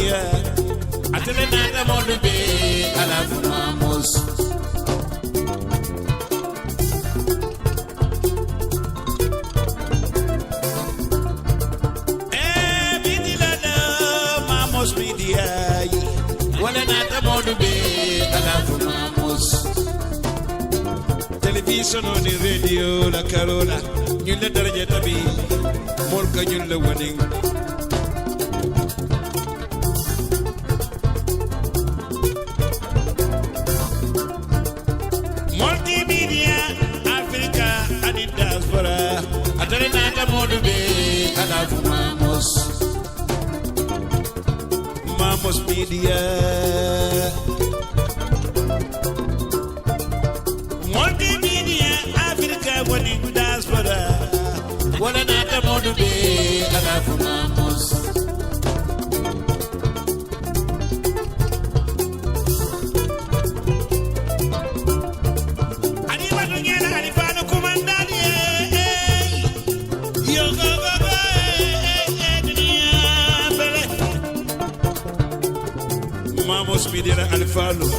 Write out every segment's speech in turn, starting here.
media. Atelenata Modube, Alafu Mamos. Mamos media. Walenata Modube, Alafu Mamos. Television on the radio, La Carola. You let her get a be. Molka, you the winning. Multimedia, Africa, and in diaspora. Adelanta Modube, Alafu Mamos. Mamos Media. Multimedia, Africa, and in diaspora. Walenata Modube, Alafu Mamos. Mamos Media Alfalo.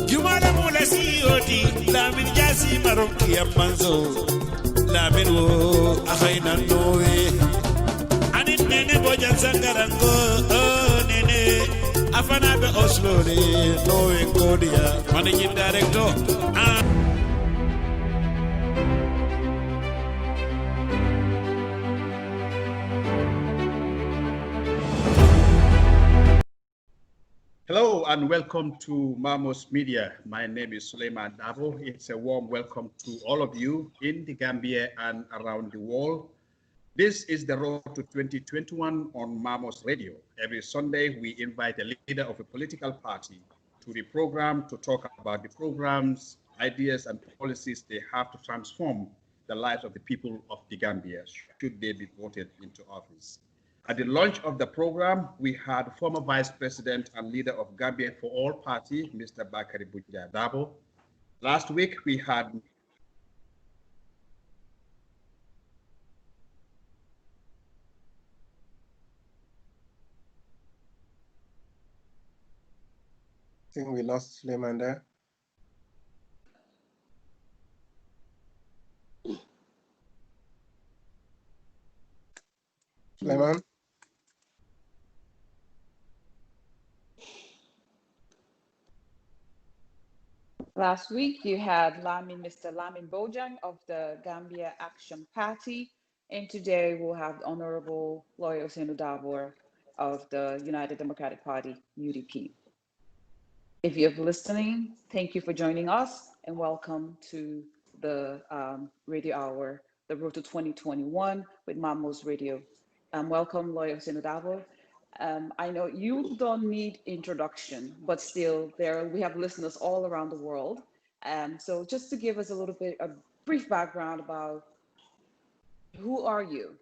Jumala Mula COD, Lamin Jasi Maroki Amanzo, Lamin Wo, Ahaina Noe, and it Nene Bojang Sangarango, oh Nene, Afanabe Oslo, Noe Kodia, Managing Director. Hello and welcome to Mamos Media. My name is SULAYMAN. It's a warm welcome to all of you in the Gambia and around the world. This is the road to 2021 on Mamos Radio. Every Sunday, we invite a leader of a political party to the program to talk about the programs, ideas, and policies they have to transform the lives of the people of the Gambia, should they be voted into office. At the launch of the program, we had former Vice President and leader of Gambia for All Party, Mr. Bakari Bunja DARBO. Last week, we had I think we lost SULAYMAN there. SULAYMAN? Last week, you had Mr. Lamin Bojang of the Gambia Action Party, and today we'll have the Honorable Lawyer OUSAINOU DARBOE of the United Democratic Party, UDP. If you're listening, thank you for joining us, and welcome to the radio hour, the Road to 2021 with Mamos Radio. Welcome, Lawyer OUSAINOU DARBOE. I know you don't need introduction, but still we have listeners all around the world. So just to give us a little bit, a brief background about who are you?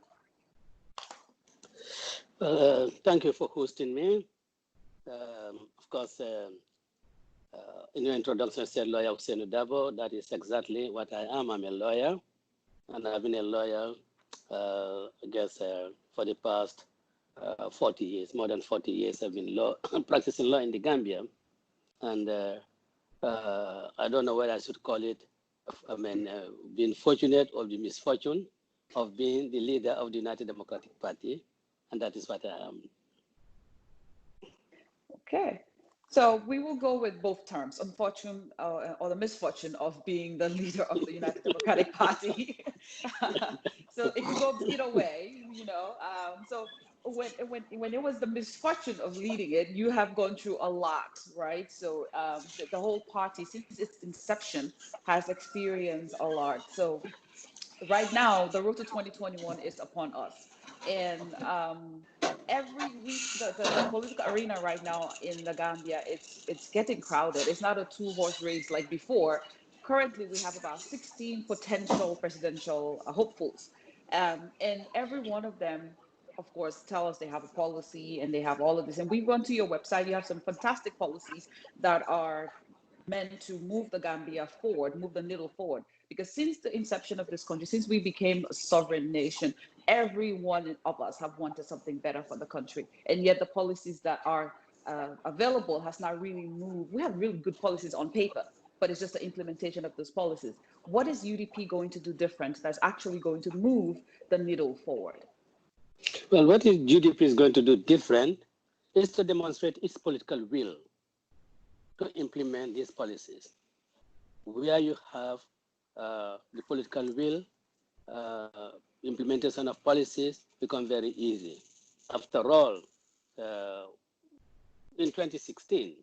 Thank you for hosting me. Of course, in your introduction, I said Lawyer OUSAINOU DARBOE. That is exactly what I am. I'm a lawyer, and I've been a lawyer, I guess, for the past 40 years, more than 40 years. I've been practicing law in the Gambia, and I don't know what I should call it. I mean, being fortunate or the misfortune of being the leader of the United Democratic Party, and that is what I am. Okay, so we will go with both terms, unfortunate or the misfortune of being the leader of the United Democratic Party. So it could go either way, you know. So when it was the misfortune of leading it, you have gone through a lot, right? So the whole party, since its inception, has experienced a lot. So right now, the road to 2021 is upon us. And every week, the political arena right now in the Gambia, it's getting crowded. It's not a two-horse race like before. Currently, we have about 16 potential presidential hopefuls. And every one of them, of course, tell us they have a policy and they have all of this. And we've gone to your website. You have some fantastic policies that are meant to move the Gambia forward, move the needle forward. Because since the inception of this country, since we became a sovereign nation, every one of us have wanted something better for the country, and yet the policies that are available has not really moved. We have really good policies on paper, but it's just the implementation of those policies. What is UDP going to do different that's actually going to move the needle forward? Well, what UDP is going to do different is to demonstrate its political will to implement these policies. Where you have the political will, implementation of policies become very easy. After all, in 2016,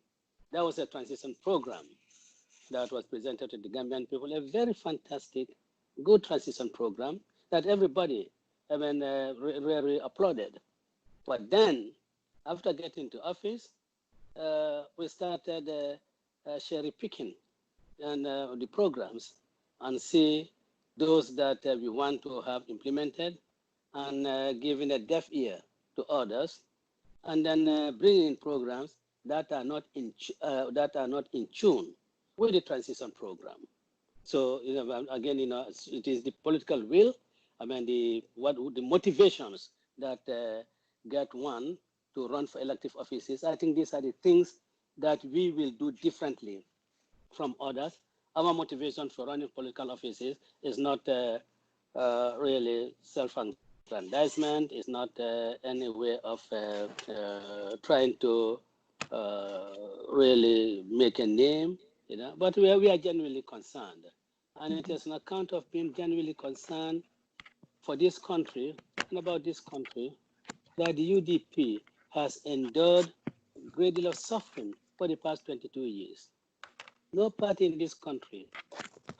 there was a transition program that was presented to the Gambian people, a very fantastic, good transition program that everybody really applauded. But then, after getting to office, we started cherry picking and the programs and see those that we want to have implemented and giving a deaf ear to others, and then bringing in programs that are not in tune with the transition program. So again, it is the political will. I mean, the motivations that get one to run for elective offices. I think these are the things that we will do differently from others. Our motivation for running political offices is not really self-aggrandizement. It's not any way of trying to really make a name, but we are genuinely concerned. And it is an account of being genuinely concerned for this country and about this country that the UDP has endured a great deal of suffering for the past 22 years. No party in this country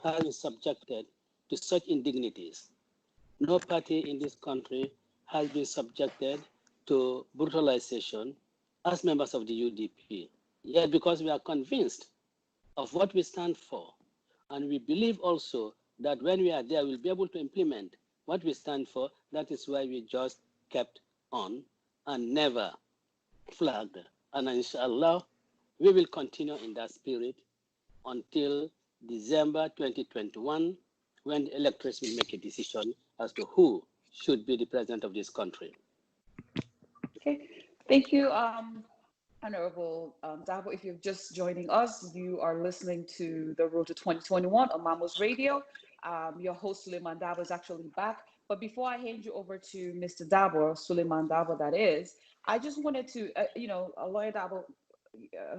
has been subjected to such indignities. No party in this country has been subjected to brutalization as members of the UDP. Yet because we are convinced of what we stand for, and we believe also that when we are there, we'll be able to implement what we stand for. That is why we just kept on and never flagged. And inshallah, we will continue in that spirit until December 2021, when the electors will make a decision as to who should be the president of this country. Okay, thank you, Honorable Darbo. If you're just joining us, you are listening to the Road to 2021 on Mamos Radio. Your host, SULAYMAN Darbo, is actually back. But before I hand you over to Mr. Darbo, SULAYMAN Darbo, that is, I just wanted to, Lawyer Darbo,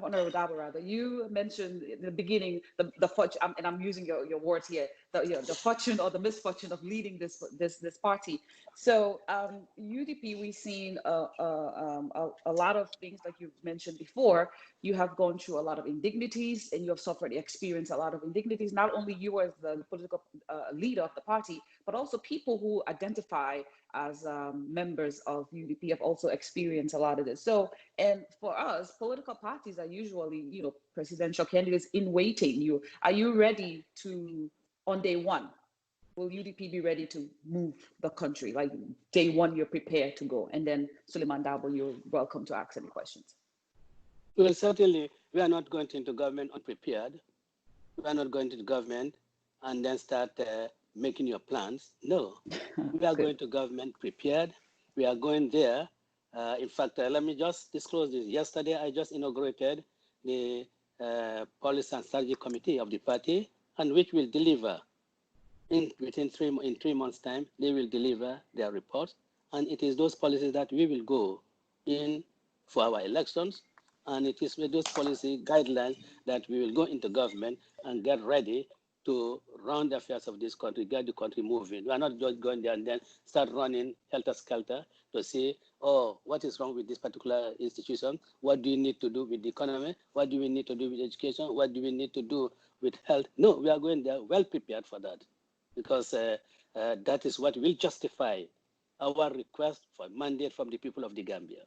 Honorable Darbo, rather, you mentioned in the beginning the fortune, and I'm using your words here, the fortune or the misfortune of leading this party. So UDP, we've seen a lot of things like you've mentioned before. You have gone through a lot of indignities, and you have experienced a lot of indignities. Not only you as the political leader of the party, but also people who identify as members of UDP have also experienced a lot of this. So, and for us, political parties are usually, presidential candidates in waiting. Are you ready to, on day one, will UDP be ready to move the country? Like day one, you're prepared to go. And then SULAYMAN Darbo, you're welcome to ask any questions. Well, certainly, we are not going into government unprepared. We are not going to the government and then start making your plans. No, we are going to government prepared. We are going there. In fact, let me just disclose this. Yesterday, I just inaugurated the Policy and Strategy Committee of the party, and which will deliver in 3 months' time. They will deliver their reports, and it is those policies that we will go in for our elections, and it is with those policy guidelines that we will go into government and get ready to run the affairs of this country, get the country moving. We are not just going there and then start running helter-skelter to see, oh, what is wrong with this particular institution? What do you need to do with the economy? What do we need to do with education? What do we need to do with health? No, we are going there well prepared for that, because that is what will justify our request for mandate from the people of the Gambia.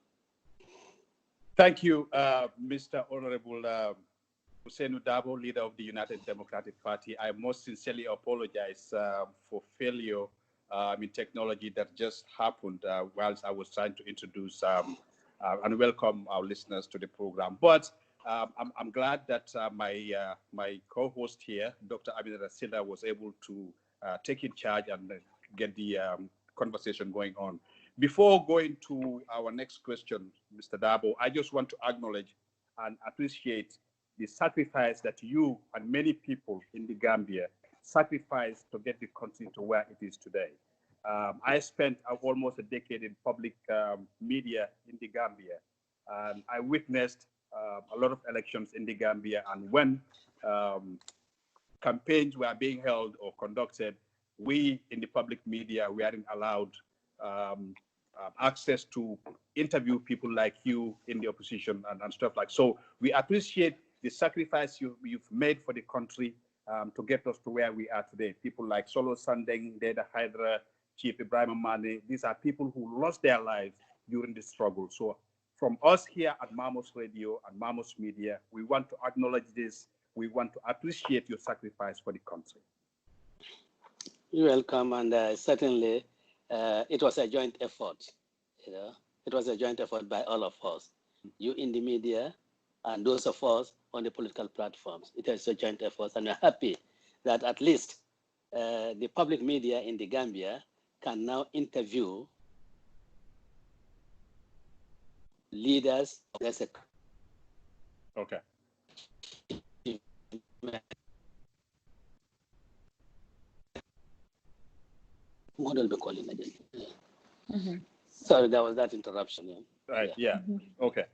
Thank you, Mr. Honorable OUSAINOU Darboe, leader of the United Democratic Party. I most sincerely apologize for failure in technology that just happened whilst I was trying to introduce and welcome our listeners to the program. But I'm glad that my co-host here, Dr. Aminata Silla, was able to take in charge and get the conversation going on. Before going to our next question, Mr. Darbo, I just want to acknowledge and appreciate the sacrifice that you and many people in the Gambia sacrificed to get the country to where it is today. I spent almost a decade in public media in the Gambia, and I witnessed a lot of elections in the Gambia. And when campaigns were being held or conducted, we in the public media weren't allowed access to interview people like you in the opposition and stuff like. So we appreciate the sacrifice you've made for the country to get us to where we are today. People like Solo Sandeng, Deda Hydra, Chief Ibrahim Mane, these are people who lost their lives during the struggle. So from us here at Mamos Radio and Mamos Media, we want to acknowledge this. We want to appreciate your sacrifice for the country. You're welcome, and certainly it was a joint effort. It was a joint effort by all of us, you in the media and those of us on the political platforms. It is a joint effort, and we're happy that at least the public media in the Gambia can now interview leaders of the sector. Okay. Model be calling again. Mm-hmm. Sorry, that was that interruption. Yeah. Right. Yeah. Mm-hmm. Okay.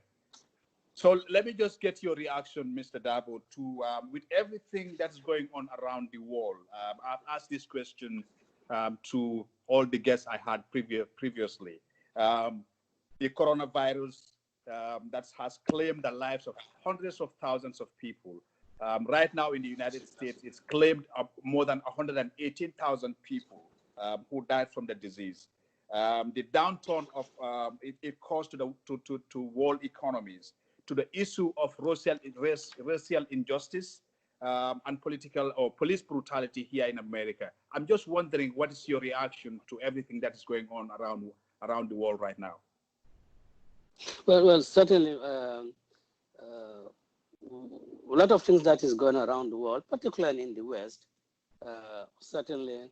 So let me just get your reaction, Mr. Darbo, to with everything that's going on around the world. I've asked this question to all the guests I had previously. The coronavirus that has claimed the lives of hundreds of thousands of people. Right now in the United States, it's claimed more than 118,000 people who died from the disease. The downturn of it caused to world economies, to the issue of racial injustice and political or police brutality here in America. I'm just wondering, what is your reaction to everything that is going on around the world right now? Well, certainly, a lot of things that is going around the world, particularly in the West, certainly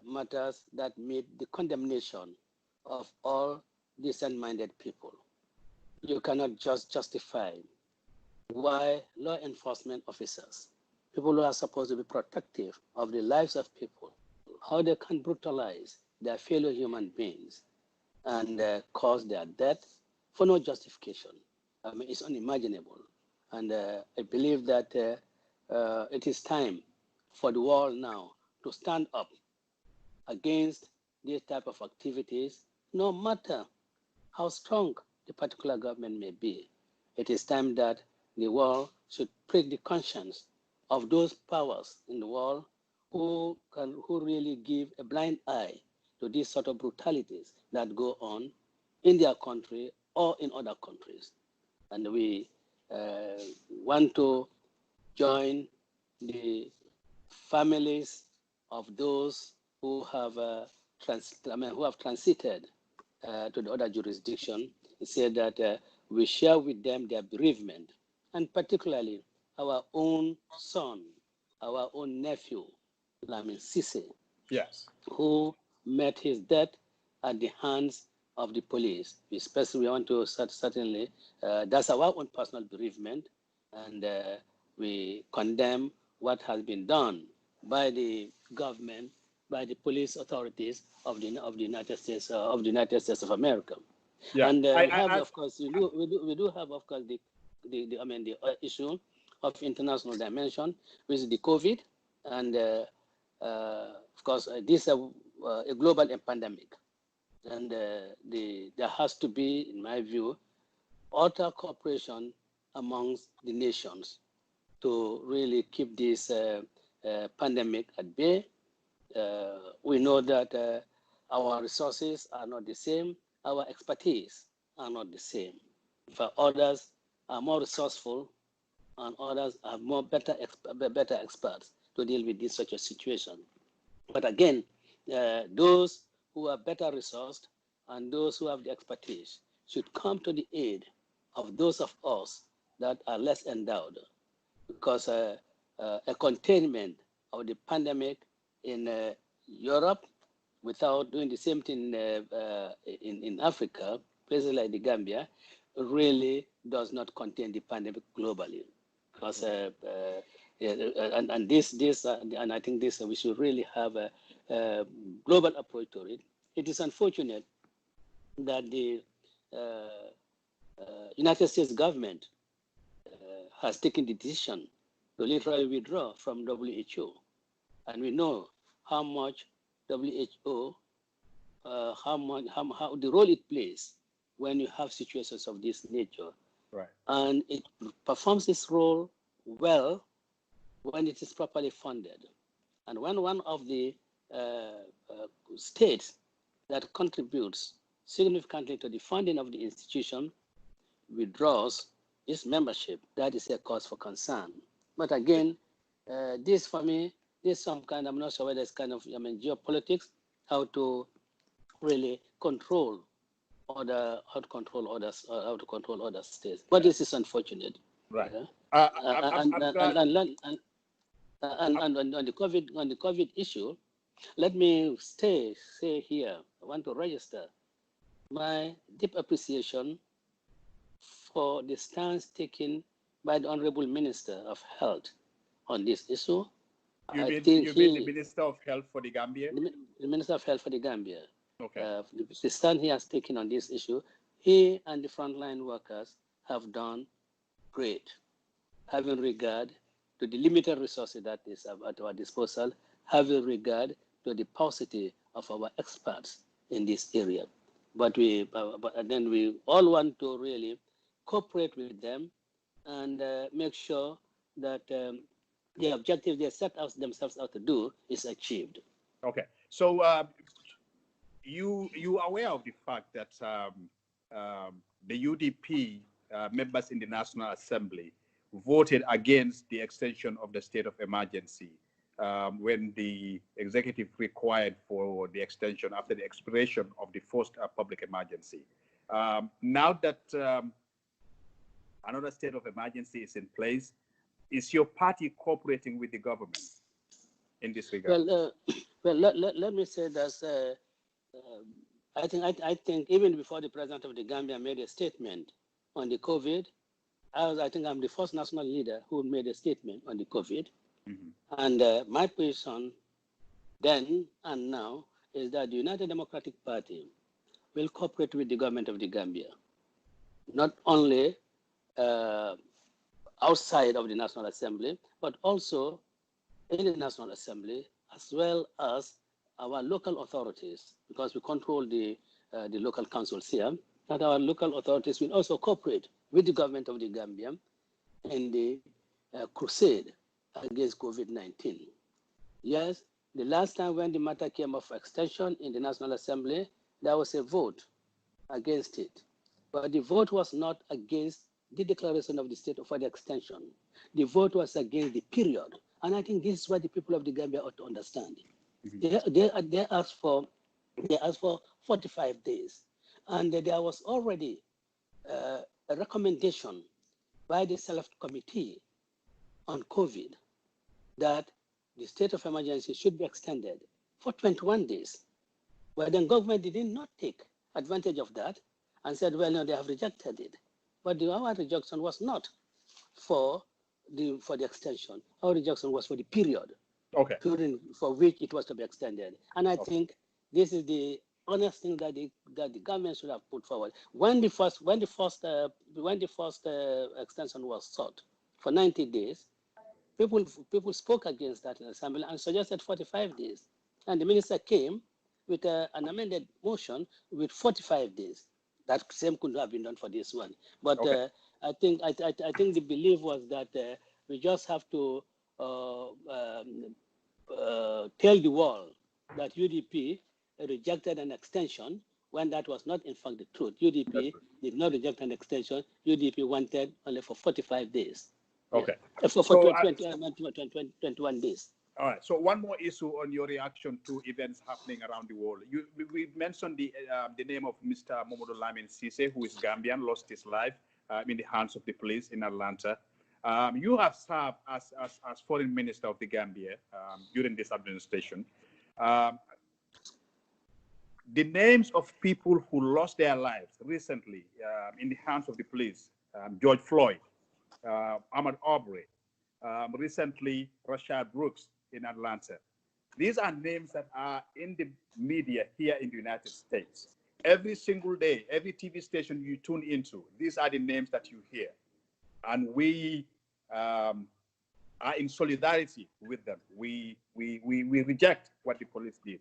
matters that meet the condemnation of all decent-minded people. You cannot just justify why law enforcement officers, people who are supposed to be protective of the lives of people, how they can brutalize their fellow human beings and cause their death for no justification. I mean, it's unimaginable. And I believe that it is time for the world now to stand up against these type of activities, no matter how strong the particular government may be. It is time that the world should prick the conscience of those powers in the world who really give a blind eye to these sort of brutalities that go on in their country or in other countries. And we want to join the families of those who have transited to the other jurisdiction, and say that we share with them their bereavement, and particularly our own son, our own nephew, Lamin Sise, Yes, who met his death at the hands of the police. We want to certainly, that's our own personal bereavement, and we condemn what has been done by the government, by the police authorities of the United States of America. yeah. And of course, we do have, of course, the issue of international dimension, which is the COVID, and of course, this is a global pandemic, and there has to be, in my view, utter cooperation amongst the nations to really keep this pandemic at bay. We know that our resources are not the same, our expertise are not the same. For others are more resourceful, and others are better experts to deal with such a situation. But again, those who are better resourced and those who have the expertise should come to the aid of those of us that are less endowed, because a containment of the pandemic in Europe without doing the same thing in Africa, places like the Gambia, really does not contain the pandemic globally. Because and I think this we should really have a global approach to it. It is unfortunate that the United States government has taken the decision to literally withdraw from WHO, and we know how much WHO, how the role it plays when you have situations of this nature. Right. And it performs its role well when it is properly funded. And when one of the states that contributes significantly to the funding of the institution withdraws its membership, that is a cause for concern. But again, this for me, this some kind, I'm not sure whether it's kind of, geopolitics, how to really control other, how to control other states. But this is unfortunate. Right. And on the COVID issue, let me say here, I want to register my deep appreciation for the stance taken by the Honorable Minister of Health on this issue. You mean the Minister of Health for the Gambia? The Minister of Health for the Gambia. Okay. The stand he has taken on this issue, he and the frontline workers have done great, having regard to the limited resources that is at our disposal, having regard to the paucity of our experts in this area. But then we all want to really cooperate with them and make sure that the objective they set themselves out to do is achieved. Okay. So you are aware of the fact that the UDP members in the National Assembly voted against the extension of the state of emergency when the executive required for the extension after the expiration of the first public emergency. Now that another state of emergency is in place, is your party cooperating with the government in this regard? Let me say that I think even before the president of the Gambia made a statement on the COVID, I think I'm the first national leader who made a statement on the COVID. Mm-hmm. And my position then and now is that the United Democratic Party will cooperate with the government of the Gambia, not only outside of the National Assembly, but also in the National Assembly, as well as our local authorities, because we control the local councils here, that our local authorities will also cooperate with the government of the Gambia in the crusade against COVID-19. Yes, the last time when the matter came up for extension in the National Assembly, there was a vote against it. But the vote was not against the declaration of the state for the extension. The vote was against the period. And I think this is what the people of the Gambia ought to understand. Mm-hmm. They asked for 45 days. And there was already a recommendation by the Select Committee on COVID that the state of emergency should be extended for 21 days. Well, then government did not take advantage of that and said, well, no, they have rejected it. But our rejection was not for the extension. Our rejection was for the period, okay, for which it was to be extended. And I think this is the honest thing that the government should have put forward. When the first extension was sought for 90 days, people spoke against that in the assembly and suggested 45 days. And the minister came with an amended motion with 45 days. That same could have been done for this one. But I think the belief was that we just have to tell the world that UDP rejected an extension when that was not in fact the truth. UDP did not reject an extension. UDP wanted only for 45 days. Okay. Yeah. For 21 days. All right. So one more issue on your reaction to events happening around the world. We mentioned the name of Mr. Mohammed Lam, who is Gambian, lost his life in the hands of the police in Atlanta. You have served as foreign minister of the Gambia during this administration. the names of people who lost their lives recently in the hands of the police, George Floyd, Ahmaud Arbery, recently Rashad Brooks in Atlanta. These are names that are in the media here in the United States. Every single day, every TV station you tune into, these are the names that you hear. And we are in solidarity with them. We reject what the police did.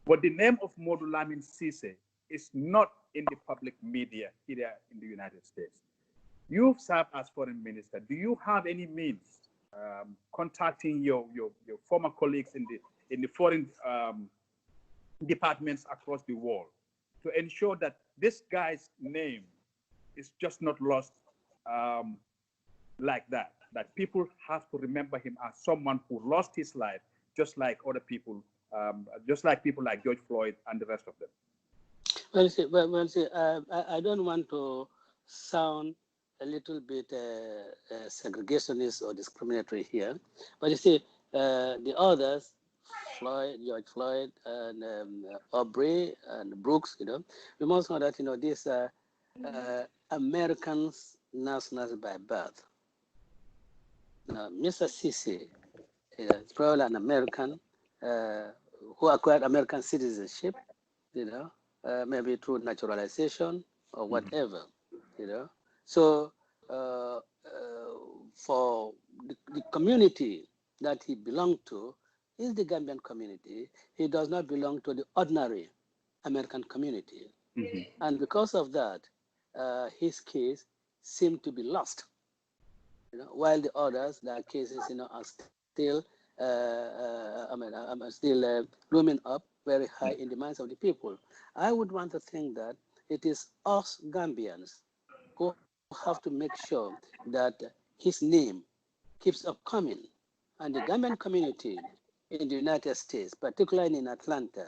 But the name of Modu Lamin Sise is not in the public media here in the United States. You've served as foreign minister. Do you have any means contacting your former colleagues in the foreign departments across the world to ensure that this guy's name is just not lost like that? That people have to remember him as someone who lost his life, just like other people, just like people like George Floyd and the rest of them. I don't want to sound a little bit segregationist or discriminatory here, but you see, the others, George Floyd, and Aubrey and Brooks, we must know that these are Americans nationals by birth. Now, Mr. Sisi is probably an American who acquired American citizenship, maybe through naturalization or whatever, So for the community that he belonged to is the Gambian community. He does not belong to the ordinary American community. And because of that, his case seemed to be lost. While the others, their cases, are still, still looming up very high in the minds of the people. I would want to think that it is us Gambians who have to make sure that his name keeps upcoming, and the Gambian community in the United States, particularly in Atlanta,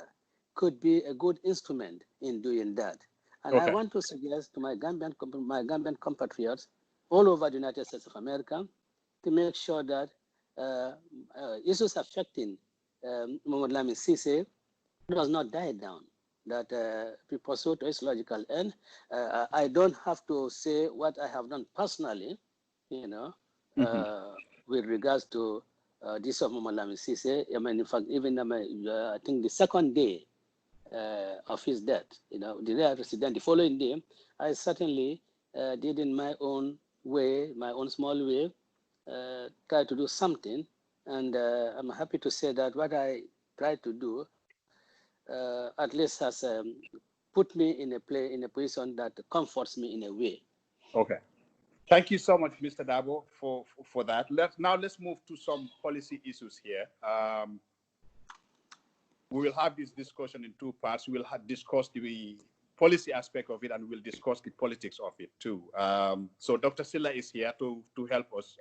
could be a good instrument in doing that. And I want to suggest to my Gambian compatriots all over the United States of America to make sure that issues affecting Mohammed Lam Sise does not die down, that we pursue to its logical end. I don't have to say what I have done personally, with regards to this of Mohammed Lam Sise. In fact, even I think the second day of his death, the day I resident, the following day, I certainly did in my own way, my own small way, try to do something. And I'm happy to say that what I tried to do at least has put me in a position that comforts me in a way. Okay. Thank you so much, Mr. Darbo, for that. Let's move to some policy issues here. We will have this discussion in two parts. We will discuss the policy aspect of it, and we'll discuss the politics of it too. So Dr. Silla is here to help us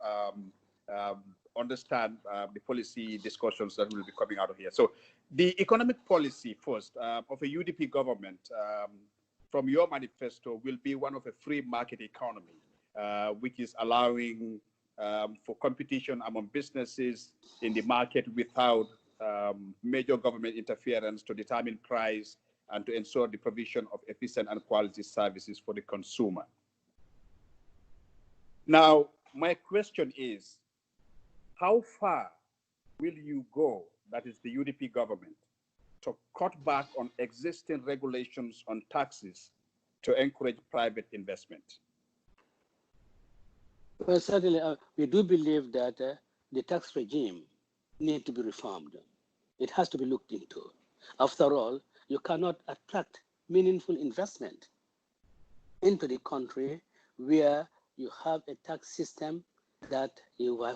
understand the policy discussions that will be coming out of here. So the economic policy first of a UDP government from your manifesto will be one of a free market economy, which is allowing for competition among businesses in the market without major government interference to determine price and to ensure the provision of efficient and quality services for the consumer. Now, my question is, how far will you go, that is the UDP government, to cut back on existing regulations on taxes to encourage private investment? Well, certainly, we do believe that the tax regime needs to be reformed. It has to be looked into. After all, you cannot attract meaningful investment into the country where you have a tax system that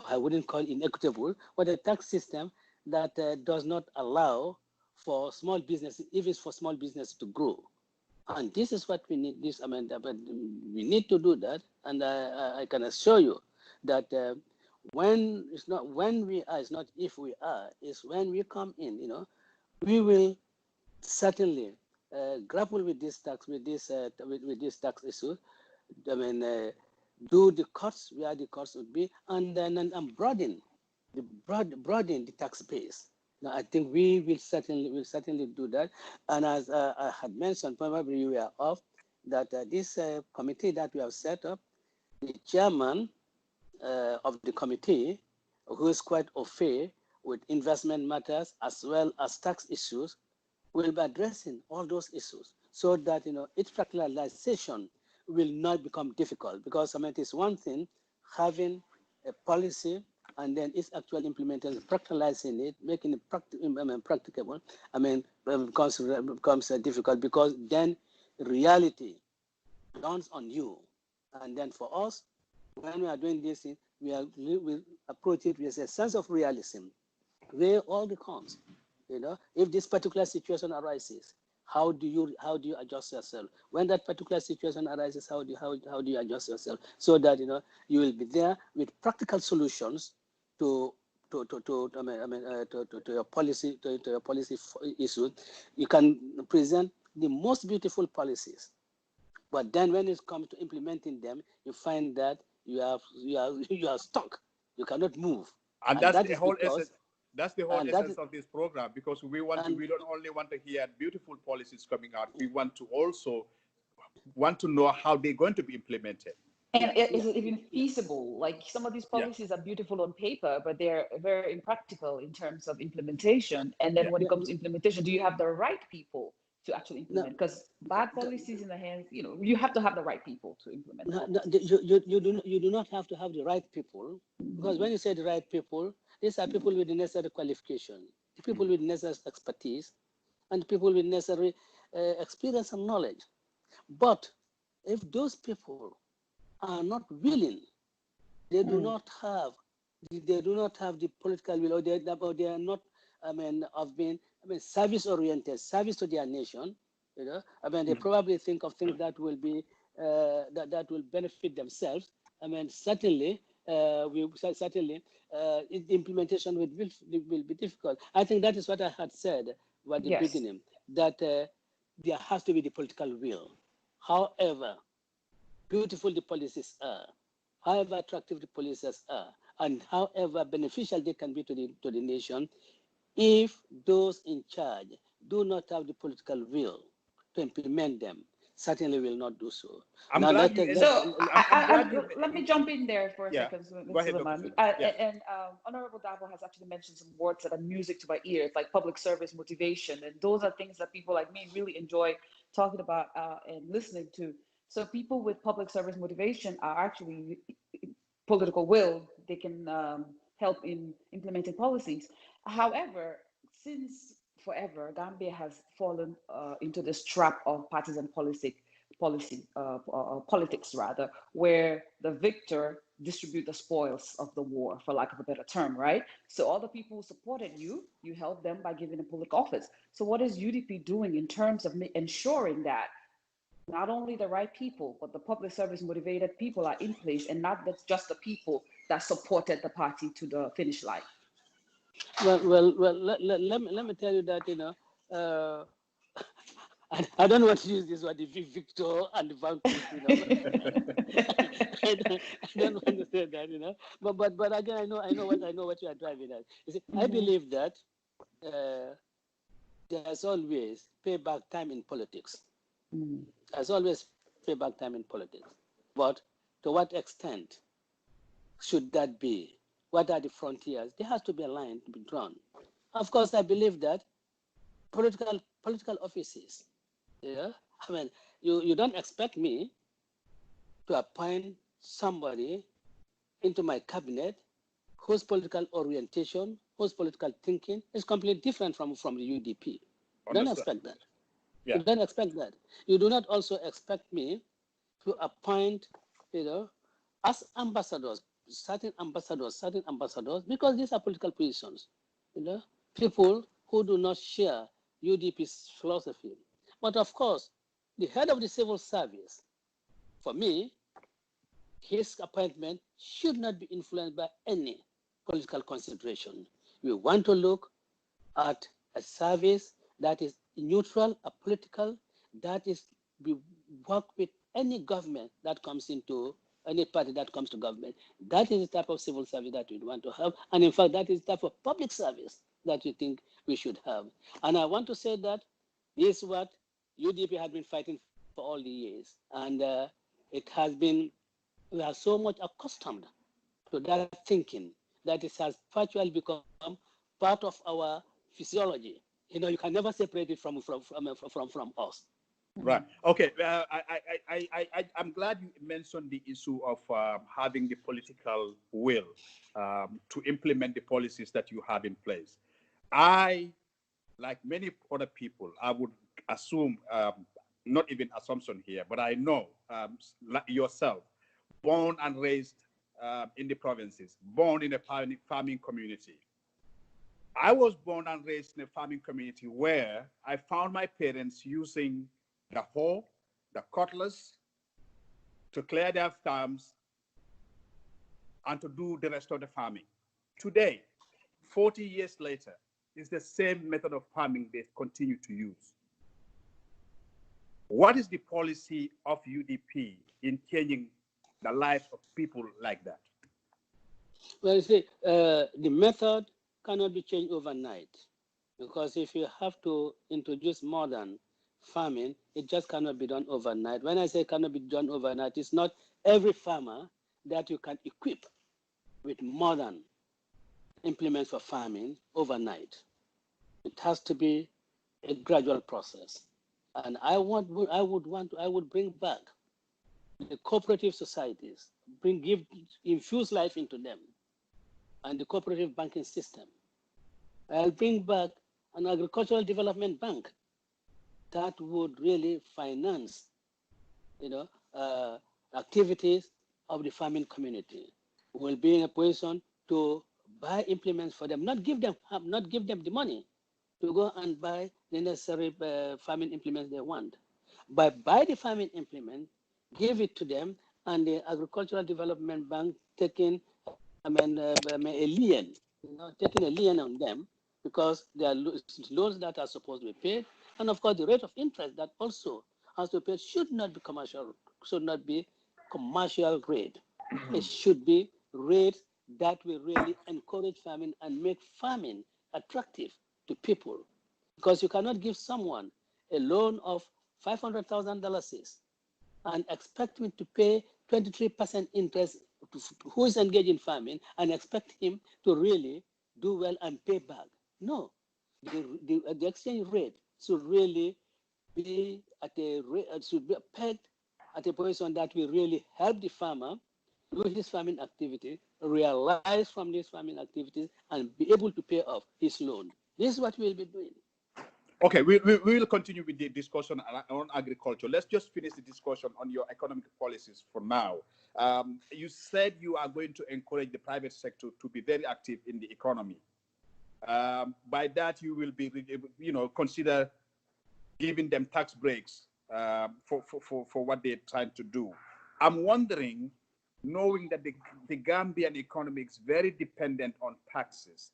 I wouldn't call inequitable, but a tax system that does not allow for small businesses, even for small business to grow. And this is what we need. We need to do that. And I can assure you that when we are, it's not if we are, it's when we come in. We will certainly grapple with this tax, with this tax issue. Do the cuts where the cuts would be, and then broaden the tax base. Now, I think we will certainly do that. And as I had mentioned, probably you were off, that this committee that we have set up, the chairman of the committee, who is quite au fait with investment matters as well as tax issues, will be addressing all those issues so that its practicalization will not become difficult. Because it is one thing having a policy and then its actual implementation, practicalizing it, making it practicable. Becomes difficult because then reality dawns on you. And then for us, when we are doing this, we approach it with a sense of realism. Weigh all the cons. If this particular situation arises, how do you adjust yourself? When that particular situation arises, how do you adjust yourself so that you will be there with practical solutions to your policy issues. You can present the most beautiful policies, but then when it comes to implementing them, you find that you are stuck. You cannot move. And that's the whole essence. That's the whole essence of this program, because we don't only want to hear beautiful policies coming out. We want to also know how they're going to be implemented. And is it even feasible? Like, some of these policies are beautiful on paper, but they're very impractical in terms of implementation. And then when it comes to implementation, do you have the right people to actually implement? Because bad policies in the hands, you have to have the right people to implement. You do not have to have the right people, because when you say the right people, these are people with the necessary qualification, the people with necessary expertise, and people with necessary experience and knowledge. But if those people are not willing, they do not have the political will, or they are not of being service oriented, service to their nation. They probably think of things that will be that will benefit themselves. Certainly the implementation will be difficult. I think that is what I had said at the beginning, that there has to be the political will. However beautiful the policies are, however attractive the policies are, and however beneficial they can be to the nation, if those in charge do not have the political will to implement them, certainly will not do so. Let me jump in there for a second. Go ahead, and Honorable Darbo has actually mentioned some words that are music to my ears, like public service motivation. And those are things that people like me really enjoy talking about and listening to. So people with public service motivation are actually political will. They can help in implementing policies. However, since forever, Gambia has fallen into this trap of partisan politics, where the victor distribute the spoils of the war, for lack of a better term, right? So all the people who supported you help them by giving them public office. So what is UDP doing in terms of ensuring that not only the right people, but the public service motivated people are in place, and not that's just the people that supported the party to the finish line? Well, let me tell you that, I don't want to use this word, the victor and the vanquished, I don't want to say that, but again, I know what you are driving at. You see, I believe that there's always payback time in politics. There's always payback time in politics. But to what extent should that be? What are the frontiers? There has to be a line to be drawn. Of course, I believe that political offices, you don't expect me to appoint somebody into my cabinet whose political orientation, whose political thinking is completely different from the UDP. You don't expect that. You don't expect that. You do not also expect me to appoint, as ambassadors, certain ambassadors, because these are political positions, people who do not share UDP's philosophy. But of course, the head of the civil service, for me, his appointment should not be influenced by any political consideration. We want to look at a service that is neutral, apolitical, that is, we work with any government that comes into, any party that comes to government. That is the type of civil service that we want to have. And in fact, that is the type of public service that you think we should have. And I want to say that this is what UDP has been fighting for all the years. And it has been, we are so much accustomed to that thinking that it has virtually become part of our physiology. You know, you can never separate it from us. Right. Okay. I'm glad you mentioned the issue of having the political will to implement the policies that you have in place. I, like many other people, I would assume, not even assumption here, but I know like yourself, born and raised in the provinces, born in a farming community. I was born and raised in a farming community where I found my parents using the hoe, the cutlass to clear their farms and to do the rest of the farming. Today, 40 years later, it's the same method of farming they continue to use. What is the policy of UDP in changing the lives of people like that? Well, you see, the method cannot be changed overnight, because if you have to introduce modern farming, it just cannot be done overnight. When I say cannot be done overnight, it's not every farmer that you can equip with modern implements for farming overnight. It has to be a gradual process. And I would bring back the cooperative societies, infuse life into them, and the cooperative banking system. I'll bring back an agricultural development bank that would really finance, activities of the farming community. Will be in a position to buy implements for them, not give them the money to go and buy the necessary farming implements they want, but buy the farming implement, give it to them, and the agricultural development bank taking a lien, taking a lien on them, because there are loans that are supposed to be paid, and of course the rate of interest that also has to be paid should not be commercial rate. It should be rates that will really encourage farming and make farming attractive to people, because you cannot give someone a loan of $500,000 and expect him to pay 23% interest who is engaged in farming and expect him to really do well and pay back. No, the exchange rate should really be should be pegged at a position that will really help the farmer do his farming activity, realize from these farming activities, and be able to pay off his loan. This is what we'll be doing. Okay, we will continue with the discussion on agriculture. Let's just finish the discussion on your economic policies for now. You said you are going to encourage the private sector to be very active in the economy. By that, you will be, consider giving them tax breaks for what they're trying to do. I'm wondering, knowing that the Gambian economy is very dependent on taxes,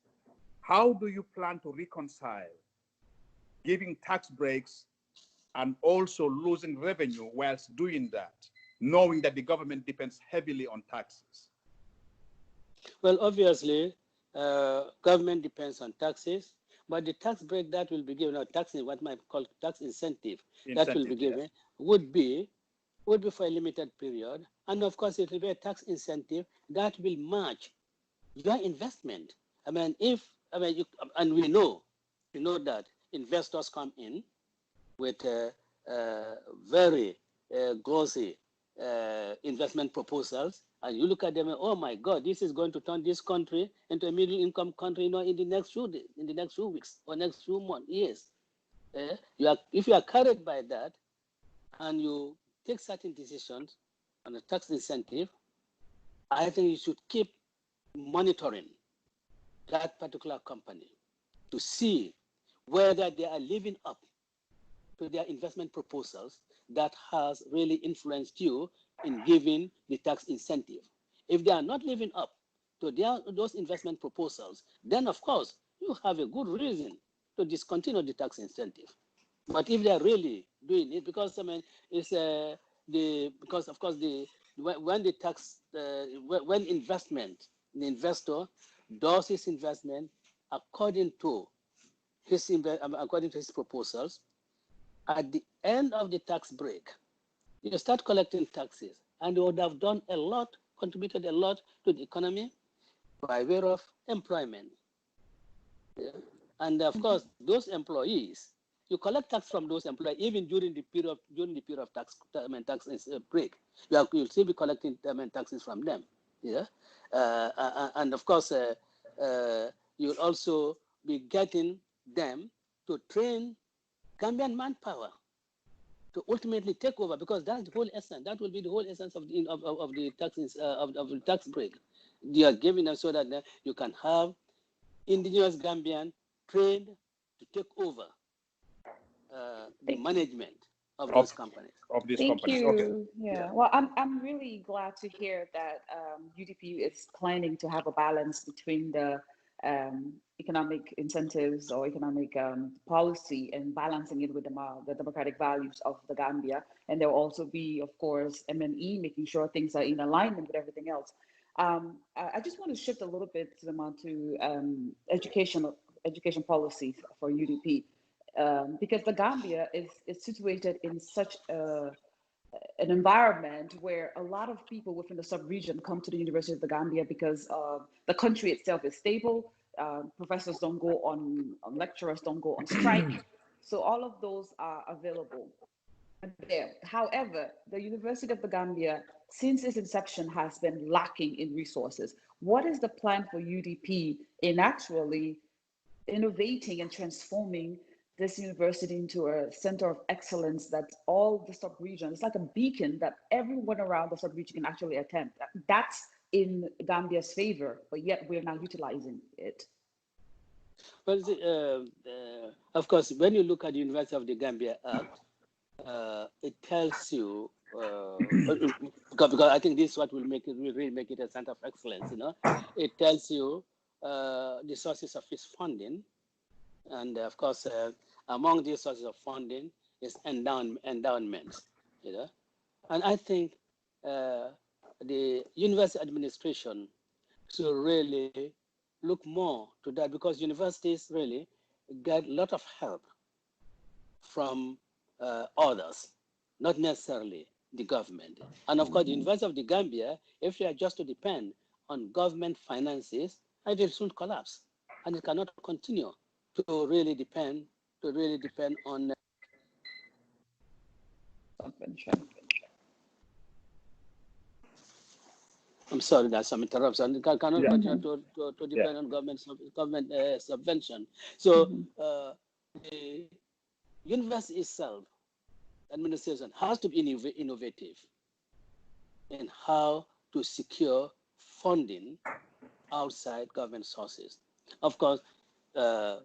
how do you plan to reconcile giving tax breaks and also losing revenue whilst doing that, knowing that the government depends heavily on taxes? Well, obviously, government depends on taxes, but the tax break that will be given, or what might call tax incentive that will be given, yes, would be for a limited period. And of course, it will be a tax incentive that will match your investment. And we know that investors come in with very glossy investment proposals, and you look at them and, oh my God, this is going to turn this country into a middle-income country, in the next few days, in the next few weeks, or next few months, years. If you are carried by that, and you take certain decisions on a tax incentive, I think you should keep monitoring that particular company to see whether they are living up to their investment proposals that has really influenced you in giving the tax incentive. If they are not living up to those investment proposals, then of course you have a good reason to discontinue the tax incentive. But if they are really doing it, because it's because of course when the tax when the investor does his investment according to his proposals, at the end of the tax break, you start collecting taxes, and you would have done a lot, contributed a lot to the economy by way of employment. Yeah. And of course, those employees, you collect tax from those employees even during the period of tax break. You'll still be collecting taxes from them. Yeah, and of course, you'll also be getting them to train Gambian manpower to ultimately take over, because that's the whole essence. That will be the whole essence of the taxes of the tax break. You are giving them so that you can have indigenous Gambian trained to take over the management of those companies. Of these Thank companies. you. Okay. Yeah. Well, I'm really glad to hear that UDP is planning to have a balance between the economic incentives or economic policy and balancing it with the democratic values of the Gambia. And there will also be, of course, M&E, making sure things are in alignment with everything else. I just want to shift a little bit to education policies for UDP. Because the Gambia is situated in such an environment where a lot of people within the sub-region come to the University of the Gambia because the country itself is stable. Professors don't go on lecturers don't go on strike. So all of those are available there. However, the University of the Gambia, since its inception, has been lacking in resources. What is the plan for UDP in actually innovating and transforming this university into a center of excellence that all the sub-region, it's like a beacon that everyone around the sub-region can actually attend? That's in Gambia's favor, but yet we're not utilizing it. Well, of course, when you look at the University of the Gambia Act, it tells you, because I think this is what will really make it a center of excellence, it tells you the sources of its funding. And of course, among these sources of funding is endowments, And I think the university administration should really look more to that, because universities really get a lot of help from others, not necessarily the government. And of course, the University of the Gambia, if you are just to depend on government finances, it will soon collapse, and it cannot continue to really depend on Subvention. I'm sorry, there's some interruption. It cannot continue to depend on government subvention. So the university itself, administration, has to be innovative in how to secure funding outside government sources. Of course, the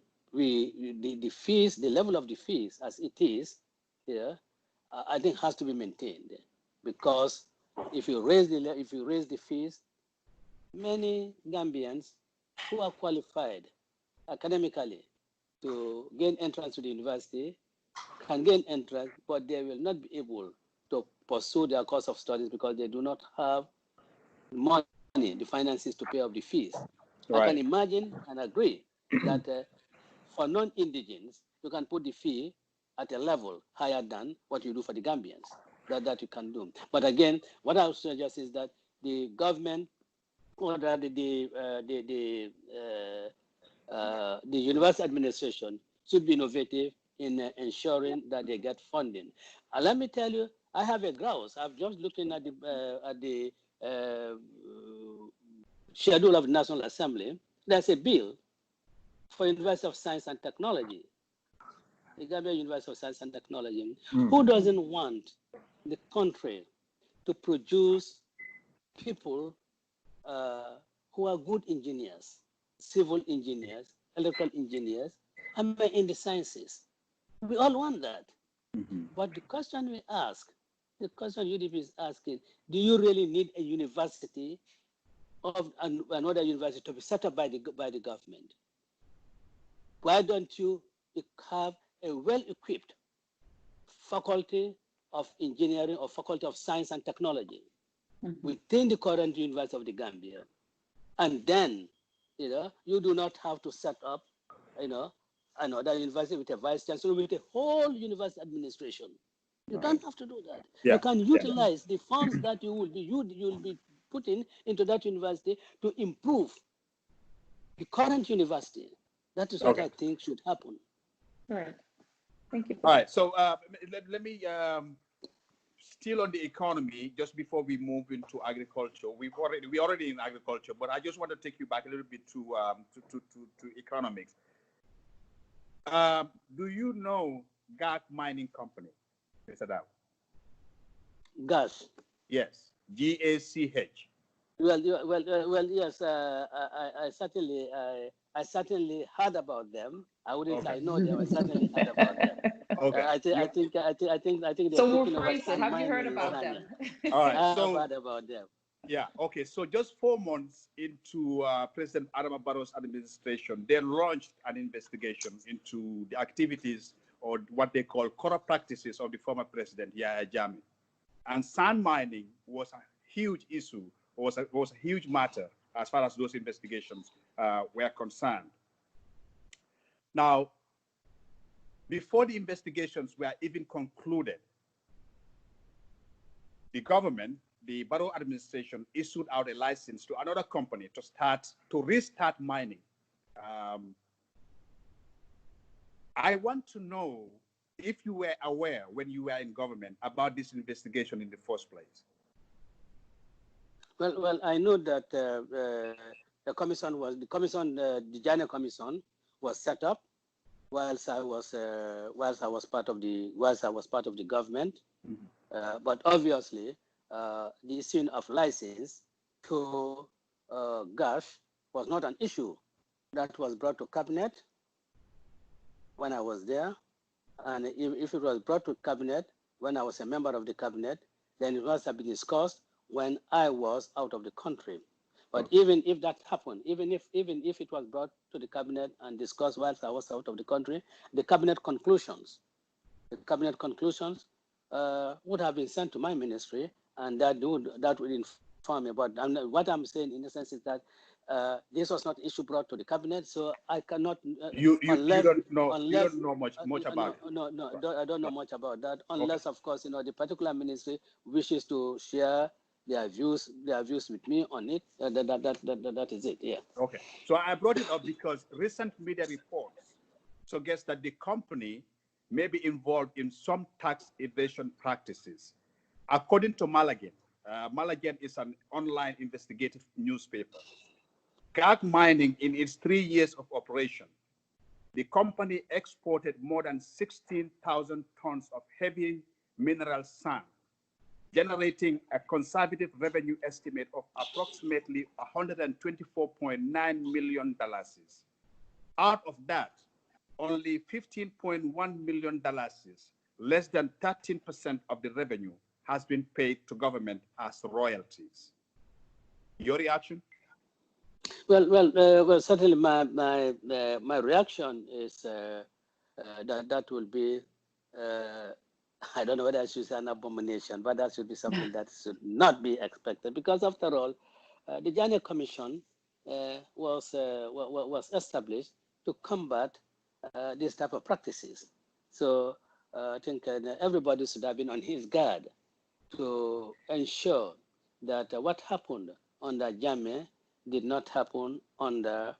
fees, the level of the fees as it is here, I think has to be maintained, because if you raise the fees, many Gambians who are qualified academically to gain entrance to the university can gain entrance, but they will not be able to pursue their course of studies because they do not have money, the finances to pay off the fees. Right. I can imagine and agree that for non-indigents, you can put the fee at a level higher than what you do for the Gambians. That you can do. But again, what I would suggest is that the government or the university administration should be innovative in ensuring that they get funding. Let me tell you, I have a grouse. I've just looking at the schedule of the National Assembly. There's a bill for University of Science and Technology, the Gambia University of Science and Technology. Who doesn't want the country to produce people who are good engineers, civil engineers, electrical engineers, and in the sciences? We all want that. But the question we ask, the question UDP is asking, do you really need a university of another university to be set up by the government? Why don't you have a well-equipped faculty of engineering or faculty of science and technology within the current University of the Gambia, and then you do not have to set up, another university with a vice chancellor, with a whole university administration. You don't have to do that. Yeah. You can utilize the funds that you will be putting into that university to improve the current university. That is what I think should happen. All right. Thank you. All right. So let me still on the economy. Just before we move into agriculture, we're already in agriculture, but I just want to take you back a little bit to economics. Do you know GAC Mining Company, Mr. Dow? Gas. Yes, GACH. Well, yes. I certainly heard about them. I wouldn't say I know them. I certainly heard about them. Okay. I think they're So we're taking over freezing. sand Have you heard mining in about Zambia. them? All right. I've So heard about them. yeah. Okay. So just 4 months into President Adama Barrow's administration, they launched an investigation into the activities or what they call corrupt practices of the former president Yahya Jammeh. And sand mining was a huge issue, was a huge matter as far as those investigations were concerned. Now, before the investigations were even concluded, the government, the Barrow administration, issued out a license to another company to restart mining. I want to know if you were aware when you were in government about this investigation in the first place. Well, I know that the Janneh Commission was set up whilst I was part of the government. Mm-hmm. But obviously, the issue of license to gas was not an issue that was brought to cabinet when I was there. And if it was brought to cabinet when I was a member of the cabinet, then it must have been discussed when I was out of the country. But even if that happened, even if it was brought to the cabinet and discussed whilst I was out of the country, the cabinet conclusions would have been sent to my ministry, and that would inform me. But what I'm saying in a sense is that this was not issue brought to the cabinet, so I cannot. You don't know much about it. No, I don't know much about that, unless of course the particular ministry wishes to share their views with me on it. That is it. Yeah. Okay. So I brought it up because recent media reports suggest that the company may be involved in some tax evasion practices. According to Malagan, Malagan is an online investigative newspaper. GAC Mining, in its 3 years of operation, the company exported more than 16,000 tons of heavy mineral sand, generating a conservative revenue estimate of approximately $124.9 million. Out of that, only $15.1 million, less than 13% of the revenue, has been paid to government as royalties. Your reaction? Well, certainly my reaction is that will be, I don't know whether I should say an abomination, but that should be something that should not be expected, because after all, the Janneh Commission was established to combat this type of practices. So I think everybody should have been on his guard to ensure that what happened under Jammeh does not happen under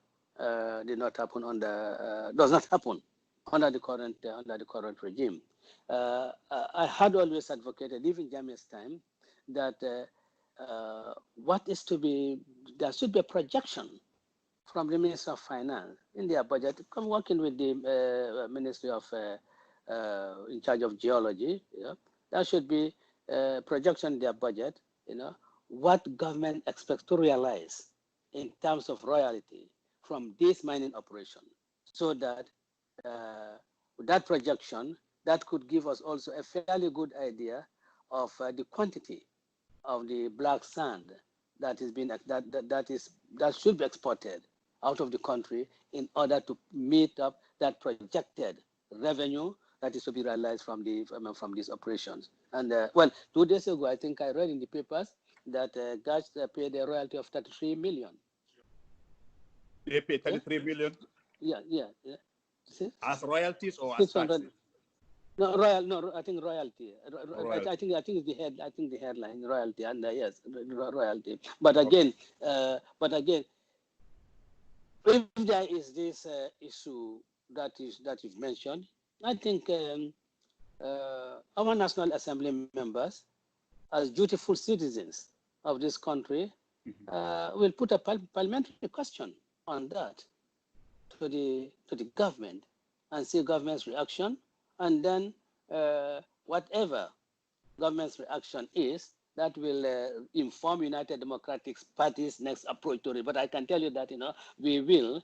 the current regime. I had always advocated, even Jammeh's time, that there should be a projection from the Ministry of Finance in their budget. Come working with the Ministry of in charge of geology. There should be a projection in their budget. What government expects to realize in terms of royalty from this mining operation, so that with that projection, that could give us also a fairly good idea of the quantity of the black sand that should be exported out of the country in order to meet up that projected revenue that is to be realized from these operations. And 2 days ago, I think I read in the papers that GACH paid a royalty of 33 million. They pay 33 million Yeah. See? as royalties or as 600. taxes? No, I think royalty. Royalty. I think it's the head. I think the headline royalty, and yes, royalty. But again, if there is this issue that you've mentioned, I think our National Assembly members, as dutiful citizens of this country, will put a parliamentary question on that to the government and see government's reaction, and then whatever government's reaction is, that will inform United Democratic Party's next approach to it. But I can tell you that we will,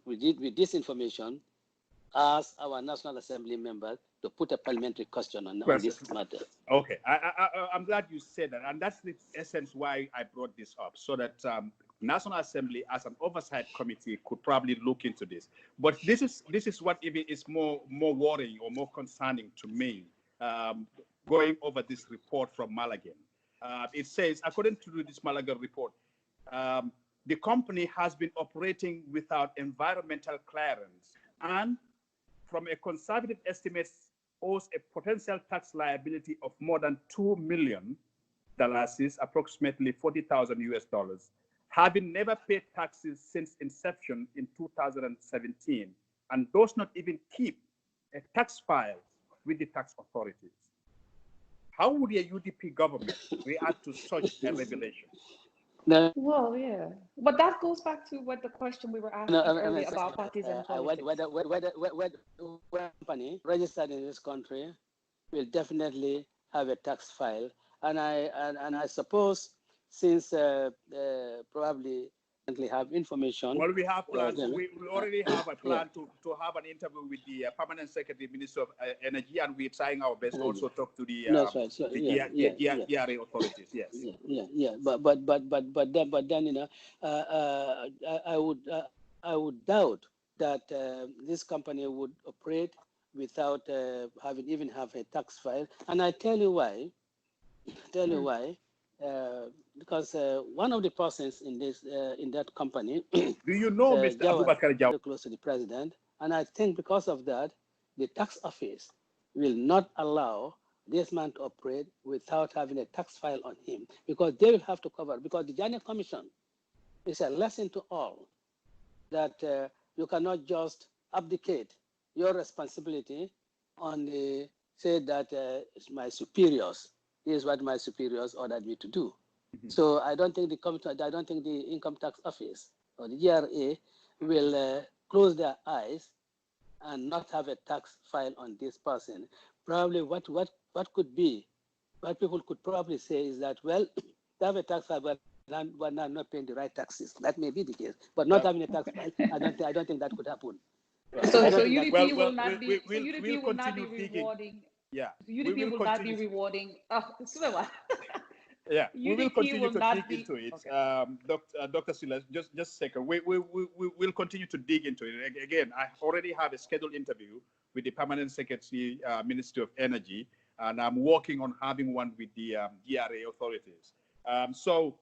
with this information, ask our National Assembly members to put a parliamentary question on this matter. Okay, I'm glad you said that, and that's the essence why I brought this up, so that National Assembly, as an oversight committee, could probably look into this. But this is what even is more worrying or more concerning to me. Going over this report from Malagan, it says, according to this Malagan report, the company has been operating without environmental clearance, and from a conservative estimate, owes a potential tax liability of more than $2 million, approximately $40,000, having never paid taxes since inception in 2017, and does not even keep a tax file with the tax authorities. How would a UDP government react to such a revelation? No. Well, yeah, but that goes back to what the question we were asking earlier about parties and politics. Whether company registered in this country will definitely have a tax file, and I suppose since probably have information. Well, we have plans. We already have a plan to have an interview with the Permanent Secretary, Minister of Energy, and we're trying our best to also talk to the DRA authorities. Yes. Yeah. But then I would doubt that this company would operate without having a tax file, and I tell you why. Because one of the persons in that company, do you know Mr. Abubakar Jaw? Very close to the president, and I think because of that, the tax office will not allow this man to operate without having a tax file on him, because they will have to cover. Because the Journey Commission is a lesson to all that you cannot just abdicate your responsibility on the say that it's my superiors. This is what my superiors ordered me to do. So I don't think the Income Tax Office or the GRA will close their eyes and not have a tax file on this person. Probably what people could probably say is that, well, they have a tax file, but not paying the right taxes. That may be the case, but not having a tax file, I don't think that could happen. So UDP will not be rewarding. Yeah, UDP will not be rewarding. Sulaiman. Yeah, we will continue to dig into it. Okay. Dr. Silas, just a second. We will continue to dig into it. Again, I already have a scheduled interview with the Permanent Secretary, Ministry of Energy, and I'm working on having one with the DRA authorities. So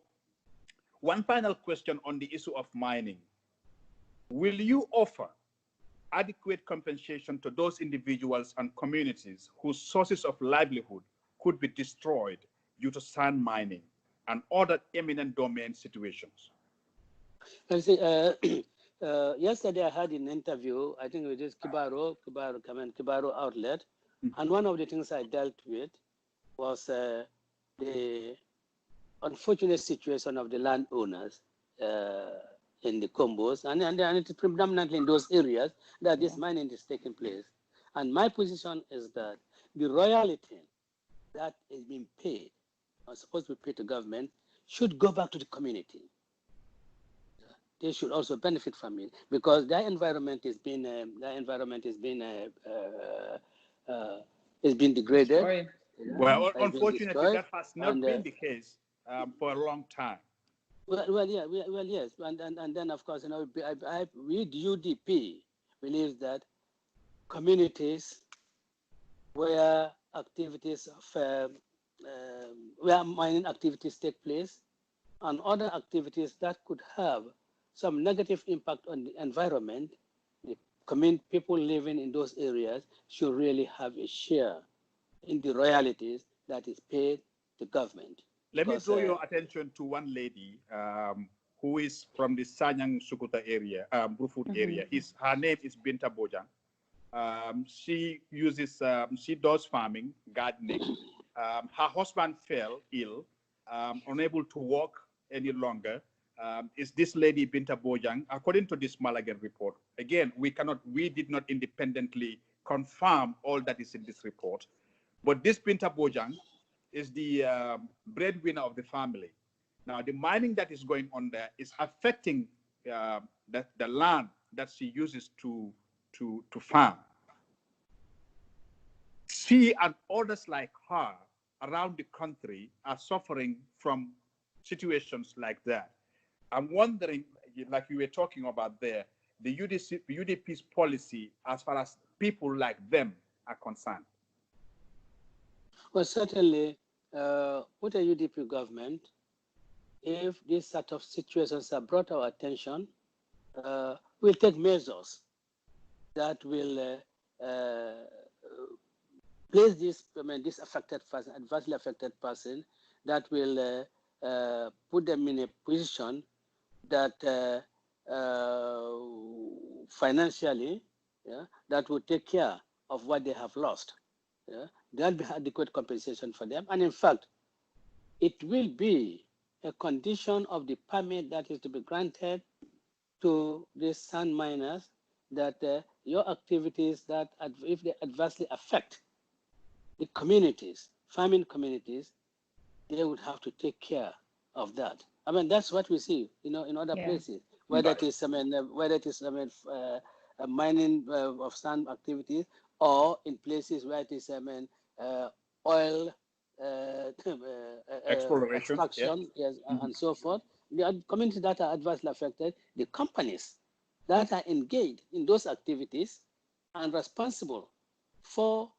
one final question on the issue of mining. Will you offer adequate compensation to those individuals and communities whose sources of livelihood could be destroyed due to sand mining and other eminent domain situations? Yesterday I had an interview, I think with this Kibaro outlet, and one of the things I dealt with was the unfortunate situation of the landowners in the Combos, and it's predominantly in those areas that this mining is taking place. And my position is that the royalty that is being paid, or supposed to be paid to government, should go back to the community. They should also benefit from it, because their environment is being degraded. Sorry. Well, unfortunately, that has not been the case for a long time. Yes, and then of course, with UDP believes that communities where activities of where mining activities take place and other activities that could have some negative impact on the environment, the people living in those areas should really have a share in the royalties that is paid to government. Let me draw your attention to one lady who is from the Sanyang Sukuta area, Brufut area. Her name is Binta Bojang. She does farming, gardening. Her husband fell ill, unable to walk any longer. Is this lady Binta Bojang? According to this Malagan report, again, we did not independently confirm all that is in this report, but this Binta Bojang is the breadwinner of the family. Now, the mining that is going on there is affecting the land that she uses to farm. She and others like her around the country are suffering from situations like that. I'm wondering, like you were talking about there, the UDP's policy as far as people like them are concerned. Well, certainly, with the UDP government, if these sort of situations are brought to our attention, we'll take measures that will place this affected person, adversely affected person, that will put them in a position that financially, that will take care of what they have lost. There'll be adequate compensation for them. And in fact, it will be a condition of the permit that is to be granted to these sand miners that your activities that, if they adversely affect the communities, farming communities, they would have to take care of that. I mean, that's what we see, in other places, whether it is, mining of sand activities, or in places where it is, oil exploration, extraction, and so forth. The communities that are adversely affected, the companies that are engaged in those activities and responsible for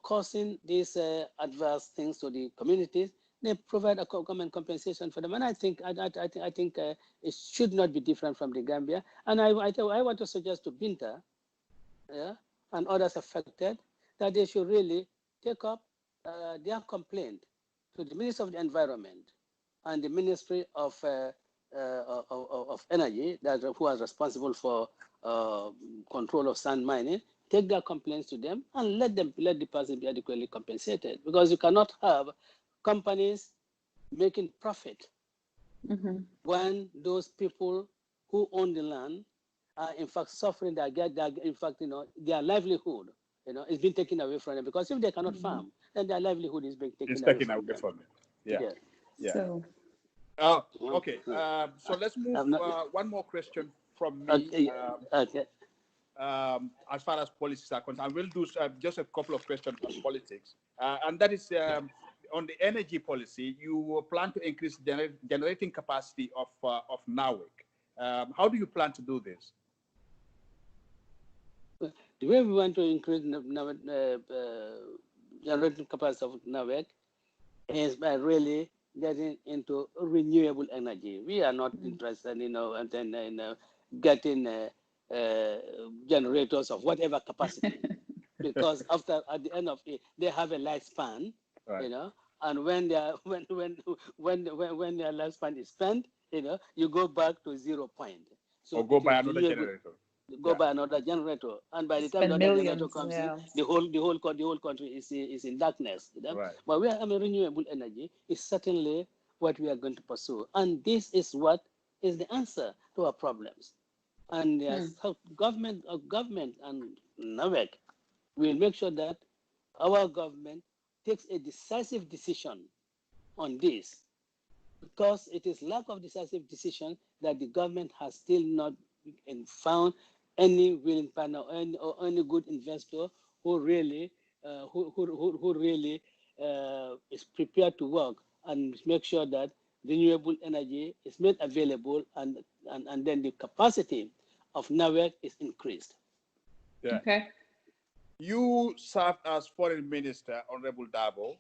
causing these adverse things to the communities, they provide a common compensation for them. And I think it should not be different from the Gambia. And I want to suggest to Binta, and others affected, that they should really take up their complaint to the Ministry of the Environment and the Ministry of Energy, who are responsible for control of sand mining. Take their complaints to them and let the person be adequately compensated, because you cannot have companies making profit when those people who own the land are in fact suffering. Their livelihood, is being taken away from them, because if they cannot farm, then their livelihood is being taken away from them. Yeah. So. Okay. So let's move. One more question from me. Okay. As far as policies are concerned, we'll do just a couple of questions on politics, and that is on the energy policy. You plan to increase generating capacity of NAWEC. How do you plan to do this? The way we want to increase generating capacity of NAWEC is by really getting into renewable energy. We are not interested, getting generators of whatever capacity, because at the end of it, they have a lifespan, and when their lifespan is spent, you go back to 0 point. So or go buy another generator. Buy another generator, and by the time the generator comes in, the whole country is in darkness. Right. But we are renewable energy is certainly what we are going to pursue, and this is what is the answer to our problems. And so government and NAWEC will make sure that our government takes a decisive decision on this, because it is lack of decisive decision that the government has still not found any willing partner or any good investor who really is prepared to work and make sure that renewable energy is made available, and then the capacity of NAWEC is increased. Yeah. Okay. You served as Foreign Minister, Honorable DARBO.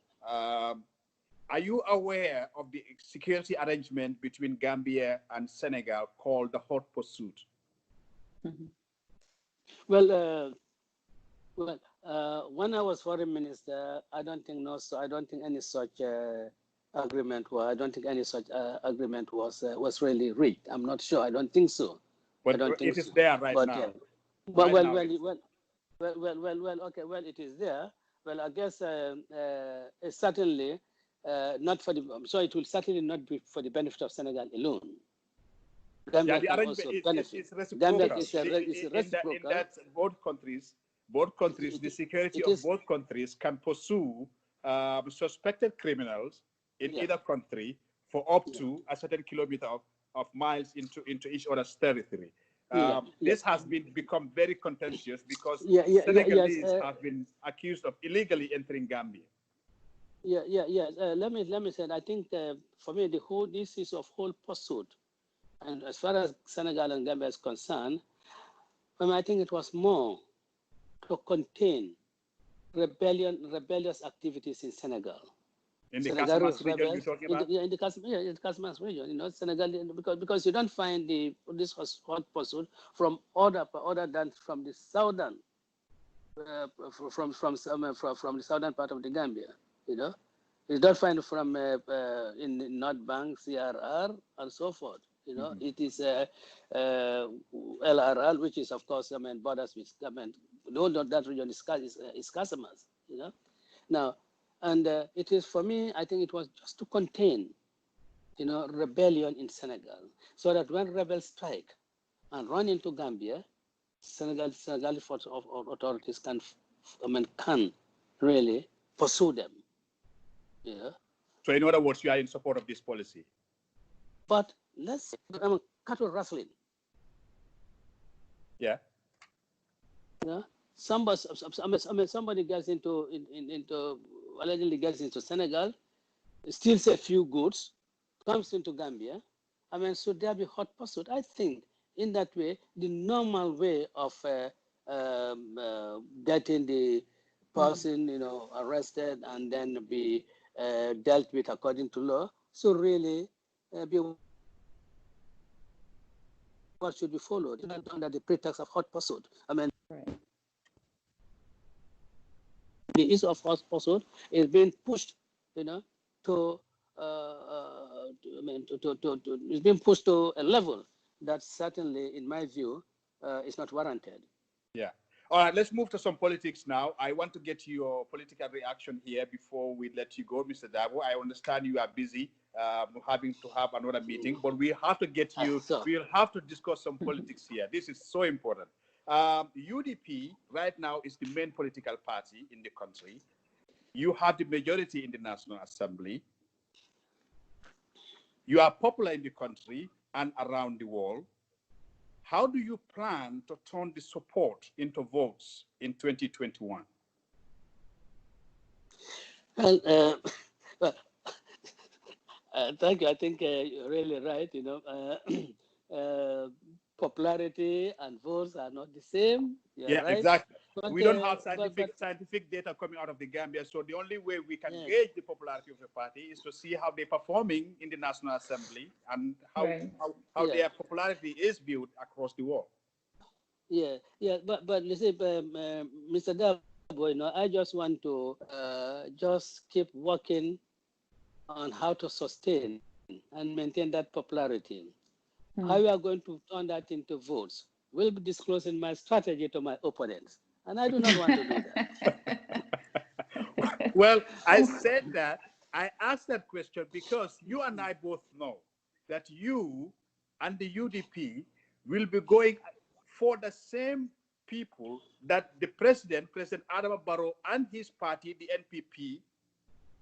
are you aware of the security arrangement between Gambia and Senegal called the hot pursuit? Mhm. Well, when I was foreign minister, I don't think any such agreement was. I don't think any such agreement was really reached. I'm not sure. I don't think so. But I don't think it is so. there right But now. Okay. Well, it is there. Well, I guess it's certainly not for the. So it will certainly not be for the benefit of Senegal alone. Gambia the can arrangement also is benefit. reciprocal. Gambia is in that both countries, the security of both countries can pursue suspected criminals in either country for up to a certain kilometer of miles into each other's territory. This has become very contentious because Senegalese have been accused of illegally entering Gambia. Let me say, I think for me this is of whole pursuit, and as far as Senegal and Gambia is concerned, I think it was more to contain rebellious activities in Senegal. In the Casamance region you're talking about? In the Casamance region, Senegal, because you don't find this hot pursuit from other than from the southern, from the southern part of the Gambia. You don't find it from in North Bank, CRR, and so forth. It is LRL, which is of course borders with that region is Casamance. Now. And it is, for me, I think it was just to contain, rebellion in Senegal, so that when rebels strike and run into Gambia, Senegal authorities can really pursue them. So in other words, you are in support of this policy? But let's say, cattle rustling. Yeah. Somebody gets allegedly gets into Senegal, steals a few goods, comes into Gambia. So there be hot pursuit. I think in that way, the normal way of getting the person, arrested and then be dealt with according to law. So really, be what should be followed, not under the pretext of hot pursuit. Right. The issue of hot pursuit is being pushed, it's being pushed to a level that certainly, in my view, is not warranted. Yeah. All right, let's move to some politics now. I want to get your political reaction here before we let you go, Mr. Darboe. I understand you are busy having to have another meeting, but we have to get you, we'll have to discuss some politics here. This is so important. UDP right now is the main political party in the country. You have the majority in the National Assembly. You are popular in the country and around the world. How do you plan to turn the support into votes in 2021? Well, thank you. I think you're really right. Popularity and votes are not the same. You're right. Exactly. But, we don't have scientific data coming out of the Gambia, so the only way we can gauge the popularity of a party is to see how they're performing in the National Assembly and how their popularity is viewed across the world. But you see, Mr. Darboe, I just want to just keep working on how to sustain and maintain that popularity. How we are going to turn that into votes will be disclosing my strategy to my opponents. And I do not want to do that. Well, I said that, I asked that question because you and I both know that you and the UDP will be going for the same people that the President Adama Barrow and his party, the NPP,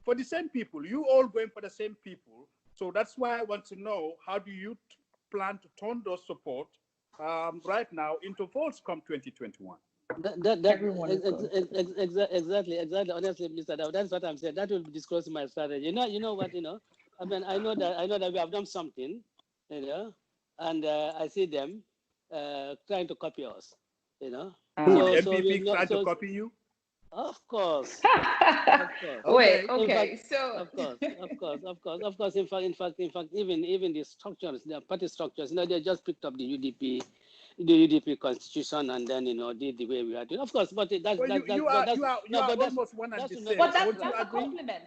for the same people. You all going for the same people. So that's why I want to know, how do you plan to turn those support right now into votes come 2021? Exactly. Honestly, Mr. Darboe, that's what I'm saying. That will be disclosing my strategy. You know what? I know that we have done something, and I see them trying to copy us. NPP trying to copy you? Of course. Wait, Okay. okay, In fact, so of course. In fact, even the structures, the party structures, they just picked up the UDP constitution, and then did the way we had to. Of course, but Well, you are almost one and that the should same. not be but a Won't you surprise. that's a agree? compliment.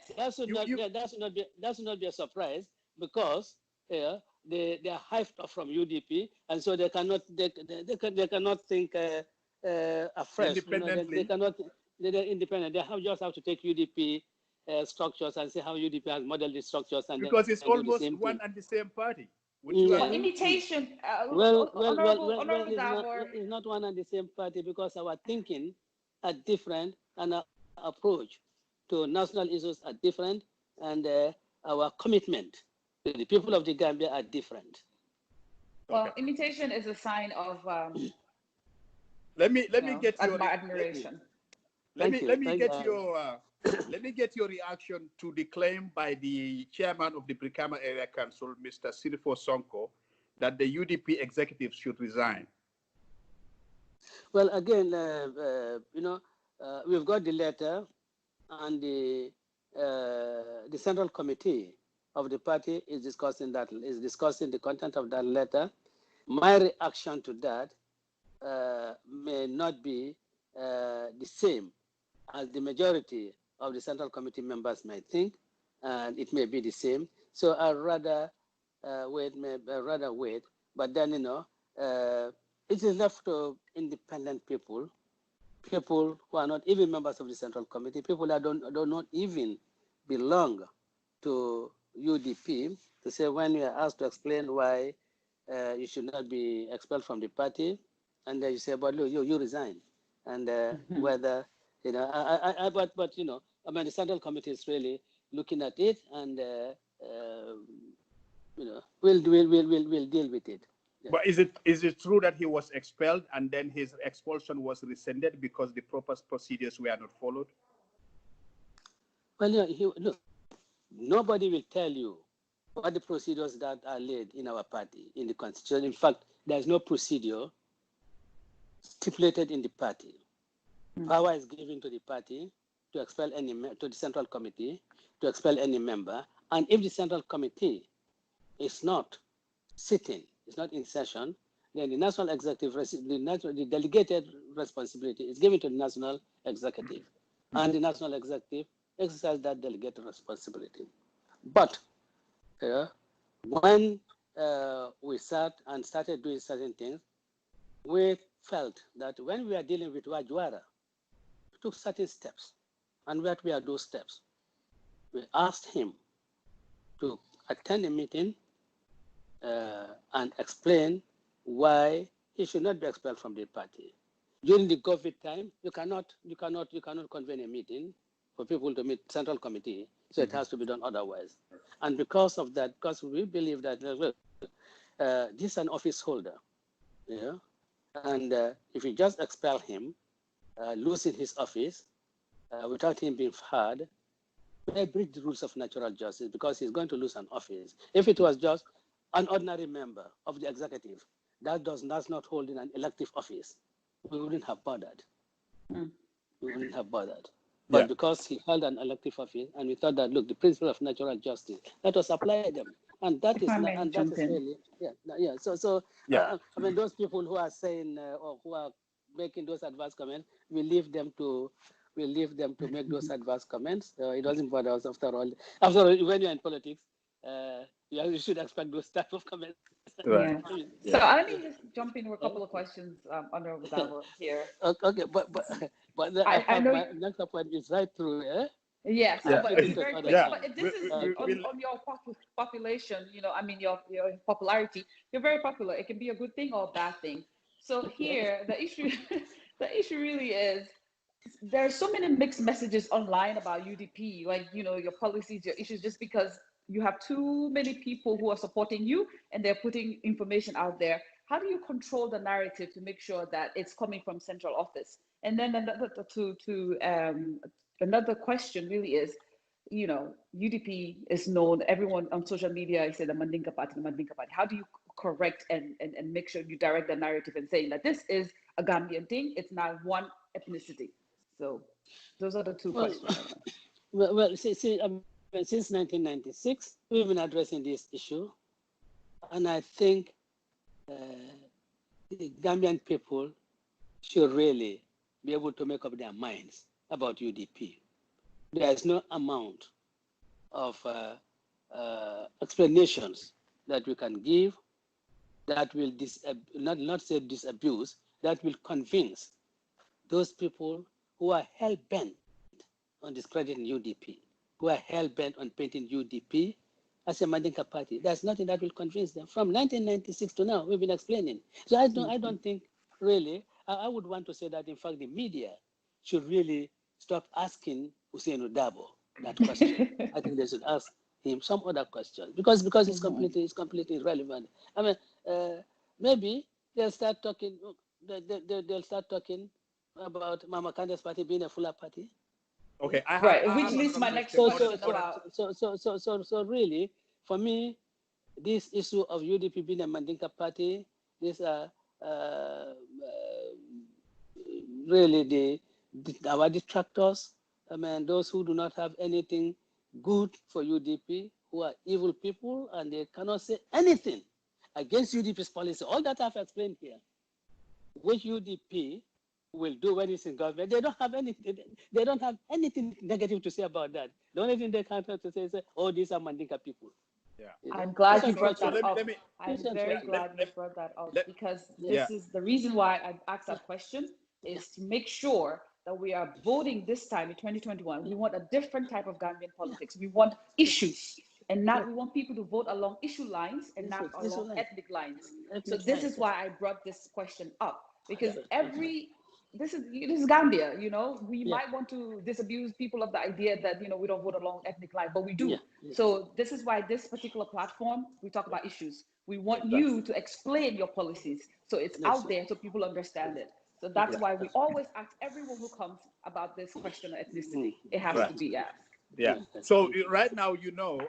That should not be a surprise, because they are hyped up from UDP, and so they cannot think afresh. Independently. They're independent. They just have to take UDP structures and see how UDP has modeled the structures, and Because it's then do the almost same one thing. and the same party. Would you Yeah. But agree? imitation, honorable It's not one and the same party, because our thinking are different, and our approach to national issues are different, and our commitment to the people of the Gambia are different. well, Okay. imitation is a sign of Let me get your admiration. let me get you. your let me get your reaction to the claim by the chairman of the Brikama Area Council, Mr. Sirifo Sonko, that the UDP executives should resign. Well, again, we've got the letter, and the central committee of the party is discussing the content of that letter. My reaction to that may not be the same as the majority of the central committee members might think, and it may be the same. So I'd rather wait. But then it is left to independent people who are not even members of the central committee, people that do not even belong to UDP, to say, when you are asked to explain why you should not be expelled from the party, and then you say, but look, you resign, and whether but I mean, the central committee is really looking at it, and we'll deal with it. Yeah. But is it true that he was expelled and then his expulsion was rescinded because the proper procedures were not followed? Well, look, nobody will tell you what the procedures that are laid in our party, in the constitution. In fact, there's no procedure stipulated in the party. Power is given to the party to expel to the central committee to expel any member, and if the central committee is not sitting, it's not in session, then the national executive, the delegated responsibility is given to the national executive, and the national executive exercise that delegated responsibility. But when we sat and started doing certain things, we felt that when we are dealing with Wajwara, we took certain steps. And what were those steps? We asked him to attend a meeting and explain why he should not be expelled from the party. During the COVID time, you cannot convene a meeting for people to meet central committee, so it has to be done otherwise. And because of that, because we believe that this is an office holder, and if you just expel him, losing his office without him being heard, they breach the rules of natural justice, because he's going to lose an office. If it was just an ordinary member of the executive that does not hold in an elective office, we wouldn't have bothered. We wouldn't have bothered. But because he held an elective office, and we thought that, look, the principle of natural justice, let us apply them. And that is not, and that is really, I mean, those people who are saying or who are making those adverse comments, we leave them to make those adverse comments. It doesn't bother us after all. After all, when you're in politics, you should expect those type of comments. Right. So let me just jump in with a couple of questions under DARBO here. Okay, but I know my next point is right through, Yes, but it's very quick. Yeah. But if this is on your population, I mean your popularity, you're very popular. It can be a good thing or a bad thing. So here the issue really is there's so many mixed messages online about UDP, like your policies, your issues, just because you have too many people who are supporting you and they're putting information out there. How do you control the narrative to make sure that it's coming from central office? And then another question really is, UDP is known, everyone on social media is saying the Mandinka Party, the Mandinka Party. How do you correct and make sure you direct the narrative and saying that this is a Gambian thing, it's not one ethnicity? So those are the two Well, questions. well, since 1996, we've been addressing this issue, and I think the Gambian people should really be able to make up their minds about UDP. There is no amount of explanations that we can give that will not say disabuse, that will convince those people who are hell-bent on discrediting UDP, who are hell-bent on painting UDP as a Mandinka party. There's nothing that will convince them. From 1996 to now, we've been explaining. So I don't think really, I would want to say that in fact the media should really stop asking OUSAINOU DARBO that question. I think they should ask him some other questions because it's completely irrelevant. I mean, maybe they'll start talking. They'll start talking about Mama Kanda's party being a fuller party. Okay, which leads my next question about. So really, for me, this issue of UDP being a Mandinka party, these are really our detractors. I mean, those who do not have anything good for UDP, who are evil people, and they cannot say anything against UDP's policy. All that I've explained here, which UDP will do when it's in government. They don't have anything. They don't have anything negative to say about that. The only thing they can have to say is, "Oh, these are Mandinka people." Yeah. I'm glad you So brought that up. let me, I'm very glad you brought that up because yeah. this is the reason why I asked that question is to make sure that we are voting this time in 2021. We want a different type of Gambian politics. We want issues and not we want people to vote along issue lines and not along ethnic lines. So this is why I brought this question up because this is Gambia, you know. We might want to disabuse people of the idea that, you know, we don't vote along ethnic line, but we do. So this is why this particular platform, we talk about issues. We want you to explain your policies so it's out there so people understand it. So that's why we always ask everyone who comes about this question of ethnicity. It has to be asked. Yeah. So right now, you know,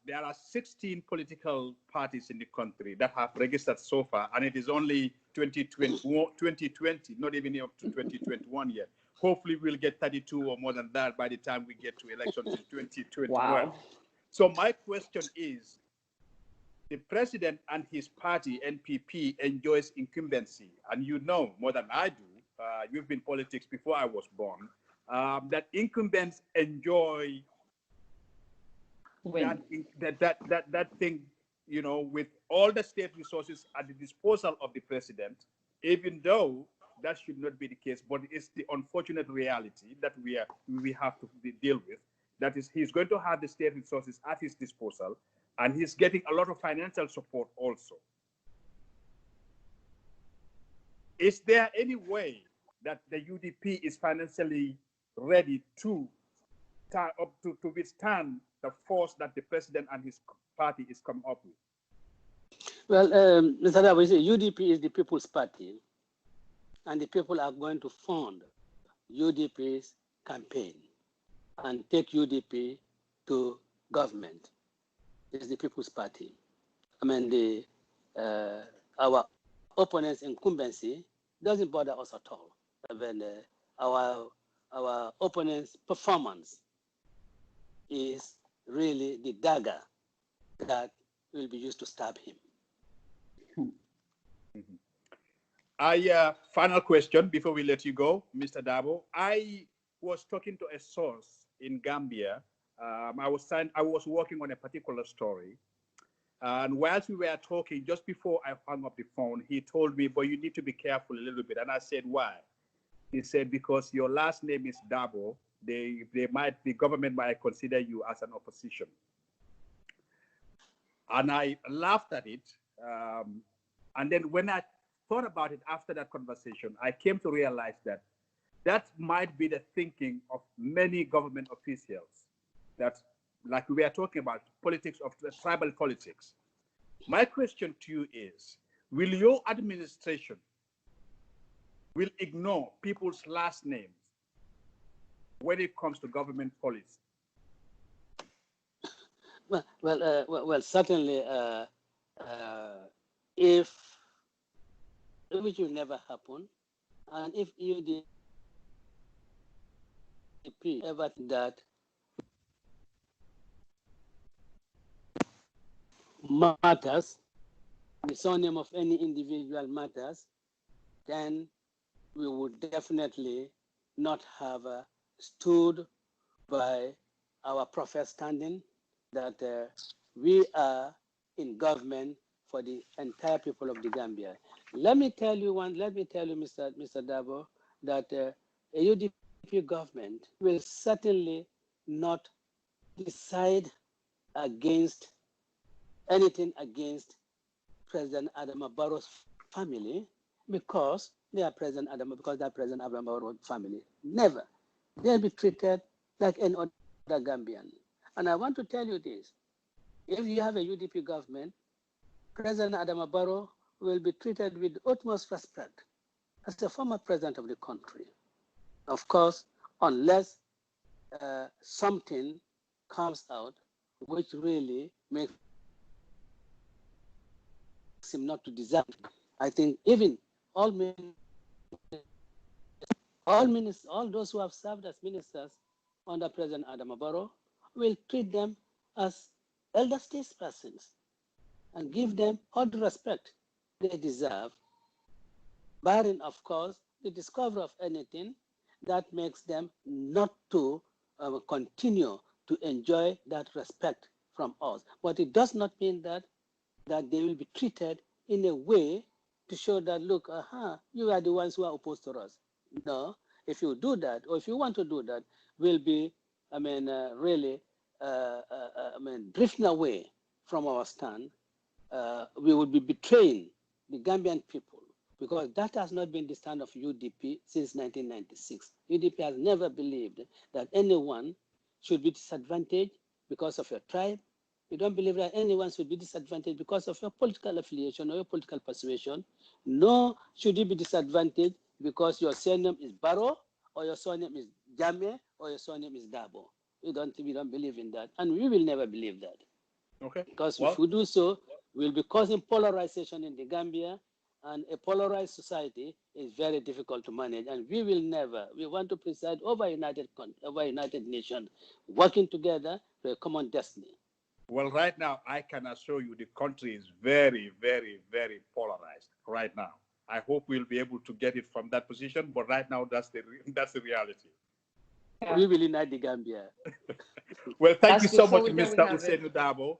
there are 16 political parties in the country that have registered so far, and it is only 2020, not even up to 2021 yet. Hopefully, we'll get 32 or more than that by the time we get to elections in 2021. Wow. So my question is, the president and his party, NPP, enjoys incumbency, and you know more than I do. You've been in politics before I was born. That incumbents enjoy that thing, you know, with all the state resources at the disposal of the president, even though that should not be the case, but it's the unfortunate reality that we have to deal with. That is, he's going to have the state resources at his disposal, and he's getting a lot of financial support also. Is there any way that the UDP is financially ready to withstand the force that the president and his party is coming up with? Well, Mr. Dabo, UDP is the People's Party, and the people are going to fund UDP's campaign and take UDP to government. It's the People's Party. I mean, our opponents' incumbency doesn't bother us at all. I mean, our opponent's performance is really the dagger that will be used to stab him. Final question before we let you go, Mr. Dabo. I was talking to a source in Gambia. I was working on a particular story. And whilst we were talking, just before I hung up the phone, he told me, but you need to be careful a little bit. And I said, why? He said, because your last name is Darbo, the government might consider you as an opposition. And I laughed at it. And then when I thought about it after that conversation, I came to realize that that might be the thinking of many government officials, that, like we were talking about, politics of tribal politics. My question to you is, will your administration will ignore people's last names when it comes to government policy? Well, certainly, which will never happen, and if UDP ever that matters, the surname of any individual matters, then we would definitely not have stood by our professed standing that we are in government for the entire people of the Gambia. Let me tell you, Mr. Darboe, that a UDP government will certainly not decide against anything against President Adama Barrow's family because they are President Adama Barrow's family. Never. They'll be treated like any other Gambian. And I want to tell you this. If you have a UDP government, President Adama Barrow will be treated with utmost respect as the former president of the country. Of course, unless something comes out which really makes him not to deserve. I think even all those who have served as ministers under President Adama Barrow will treat them as elder statespersons and give them all the respect they deserve, barring, of course, the discovery of anything that makes them not to continue to enjoy that respect from us. But it does not mean that they will be treated in a way to show that, look, you are the ones who are opposed to us. No, if you do that, or if you want to do that, we'll be, really, drifting away from our stand. We would be betraying the Gambian people because that has not been the stand of UDP since 1996. UDP has never believed that anyone should be disadvantaged because of your tribe. We don't believe that anyone should be disadvantaged because of your political affiliation or your political persuasion. Nor should you be disadvantaged because your surname is Barrow or your surname is Jame or your surname is Darbo. We don't believe in that, and we will never believe that. Okay. Because if we do so, we'll be causing polarization in the Gambia, and a polarized society is very difficult to manage. And we will never. We want to preside over United Nations, working together for a common destiny. Well, right now, I can assure you the country is very, very, very polarized right now. I hope we'll be able to get it from that position, but right now, that's the reality. Yeah. We will unite the Gambia. Well, thank you so much, Mr. OUSAINOU Darboe.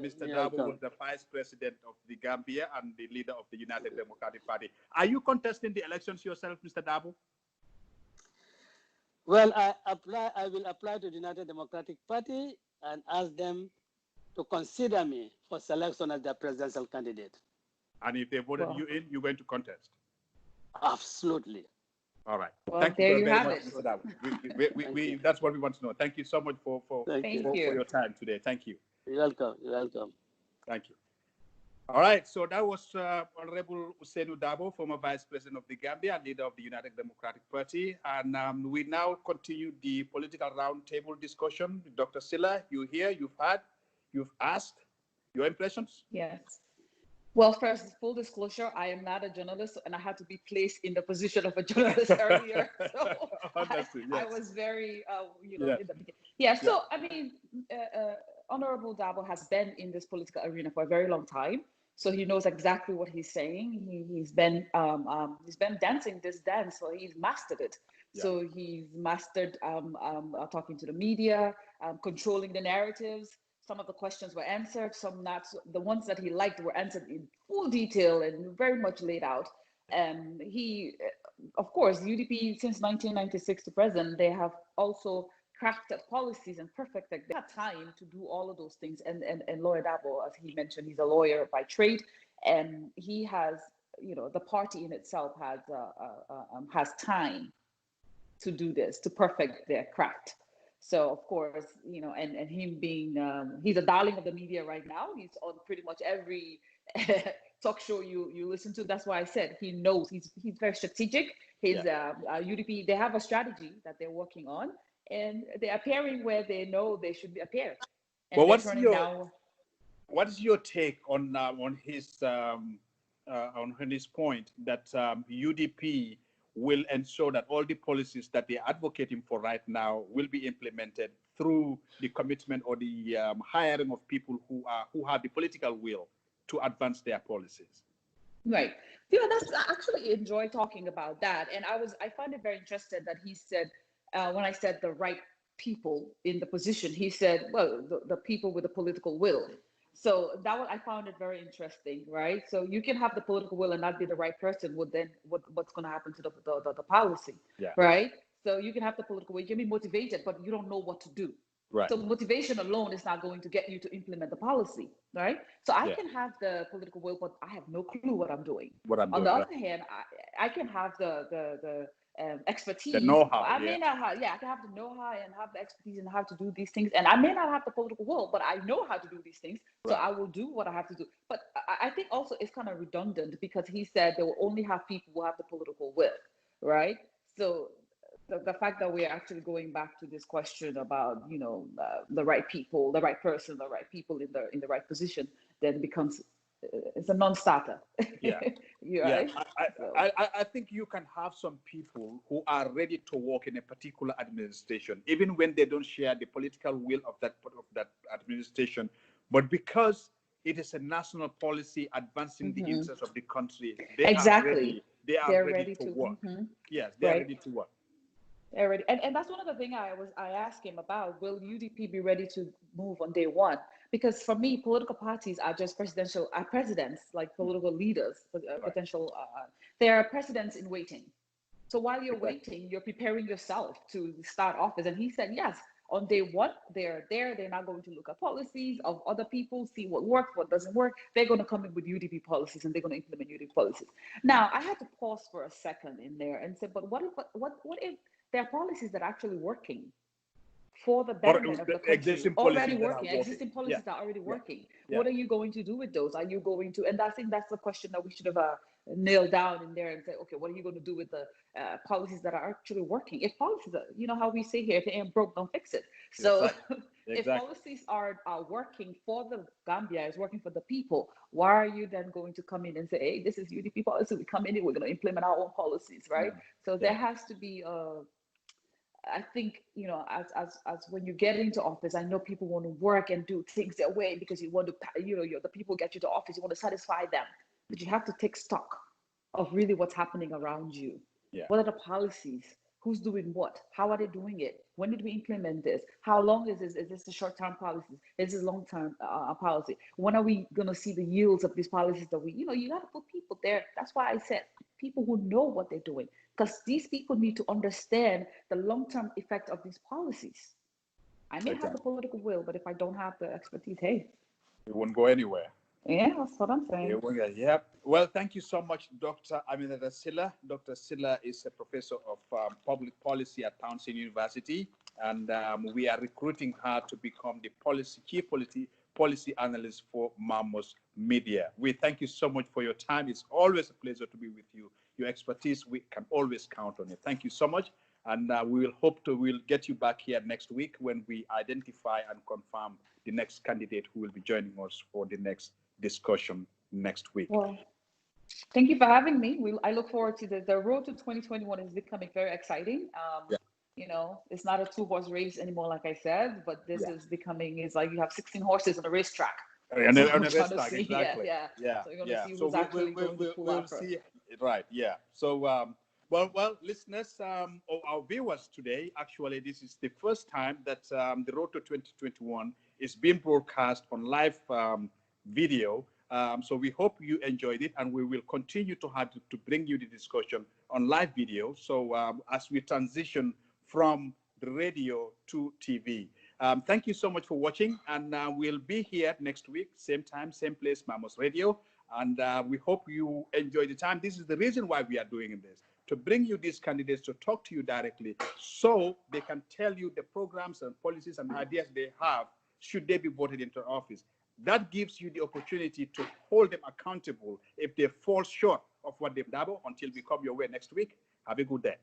Mr. Darboe was the Vice President of the Gambia and the leader of the United Democratic Party. Are you contesting the elections yourself, Mr. Darboe? Well, I will apply to the United Democratic Party and ask them to consider me for selection as their presidential candidate. And if they voted you in, you're going to contest? Absolutely. All right. Well, thank you very much for that. That's what we want to know. Thank you so much for your time today. Thank you. You're welcome. You're welcome. Thank you. All right. So that was Honorable OUSAINOU Darboe, former Vice President of the Gambia, leader of the United Democratic Party. And we now continue the political roundtable discussion. Dr. Silla, you're here, you've asked. Your impressions? Yes. Well, first, full disclosure, I am not a journalist, and I had to be placed in the position of a journalist earlier. So I was very, in the beginning. So, I mean, Honorable Darboe has been in this political arena for a very long time. So he knows exactly what he's saying. He's been dancing this dance, so he's mastered it. Yeah. So he's mastered talking to the media, controlling the narratives. Some of the questions were answered, some not. The ones that he liked were answered in full detail and very much laid out. He, of course, UDP since 1996 to present, they have also crafted policies and perfected. They have time to do all of those things. And Lawyer Darboe, as he mentioned, he's a lawyer by trade, and he has, the party in itself has time to do this, to perfect their craft. So of course, and him being, he's a darling of the media right now. He's on pretty much every talk show you listen to. That's why I said he knows. He's very strategic. His UDP, they have a strategy that they're working on, and they're appearing where they know they should appear. And well, what is your take on his point that UDP will ensure that all the policies that they are advocating for right now will be implemented through the commitment or the hiring of people who have the political will to advance their policies. Right. Yeah, I actually enjoy talking about that. And I find it very interesting that he said, when I said the right people in the position, he said, well, the people with the political will. So I found it very interesting, right? So you can have the political will and not be the right person. What's going to happen to the policy, right? So you can have the political will, you can be motivated, but you don't know what to do. Right. So motivation alone is not going to get you to implement the policy, right? So I can have the political will, but I have no clue what I'm doing. On the other hand, I can have the expertise. The know-how. I may not have, I can have the know-how and have the expertise and how to do these things. And I may not have the political will, but I know how to do these things. So I will do what I have to do. But I think also it's kind of redundant because he said they will only have people who have the political will, right? So the fact that we're actually going back to this question about, you know, the right people, the right person, the right people in the right position, then becomes it's a non-starter. Yeah. Right? I think you can have some people who are ready to work in a particular administration, even when they don't share the political will of that administration, but because it is a national policy advancing the interests of the country, they are ready to work. Yes, they are ready to work. Already. And that's one of the things I asked him about. Will UDP be ready to move on day one? Because for me, political parties are just presidents, like political leaders, potential. They are presidents in waiting. So while you're waiting, you're preparing yourself to start office. And he said, yes, on day one, they're there. They're not going to look at policies of other people, see what works, what doesn't work. They're going to come in with UDP policies and they're going to implement UDP policies. Now, I had to pause for a second in there and say, but what if there are policies that are actually working for the betterment of the country, already working, existing policies that are already working? What are you going to do with those? Are you going to, and I think that's the question that we should have nailed down in there and say, okay, what are you going to do with the policies that are actually working? If policies are, you know how we say here, if it ain't broke, don't fix it. So if policies are working for the Gambia, is working for the people, why are you then going to come in and say, hey, this is UDP policy, we come in, we're going to implement our own policies, right? So there has to be I think, you know, as when you get into office, I know people want to work and do things their way because you want to, you know, the people get you to office, you want to satisfy them, but you have to take stock of really what's happening around you. What are the policies? Who's doing what? How are they doing it? When did we implement this? How long is this? Is this a short-term policy? Is this long-term policy? When are we going to see the yields of these policies that you got to put people there. That's why I said people who know what they're doing, because these people need to understand the long-term effect of these policies. I may have the political will, but if I don't have the expertise, hey, it won't go anywhere. Yeah, that's what I'm saying. Yeah. Well, thank you so much, Dr. Aminata Silla. Dr. Silla is a professor of public policy at Townsend University, and we are recruiting her to become the chief policy analyst for Mamos Media. We thank you so much for your time. It's always a pleasure to be with you. Your expertise, we can always count on it. Thank you so much. And we'll get you back here next week when we identify and confirm the next candidate who will be joining us for the next discussion next week. Well, thank you for having me. I look forward to the road to 2021 is becoming very exciting. You know, it's not a 2-horse race anymore, like I said, but this is becoming, it's like you have 16 horses on a racetrack. On a racetrack, exactly. Yeah. So you're going to see who's actually going to pull out first. Right, yeah. So, well, listeners, or our viewers today, actually, this is the first time that the Road to 2021 is being broadcast on live video. So we hope you enjoyed it, and we will continue to bring you the discussion on live video. So as we transition from the radio to TV. Thank you so much for watching, and we'll be here next week, same time, same place, Mamos Radio. And we hope you enjoy the time. This is the reason why we are doing this, to bring you these candidates to talk to you directly so they can tell you the programs and policies and ideas they have should they be voted into office. That gives you the opportunity to hold them accountable if they fall short of what they've done. Until we come your way next week, have a good day.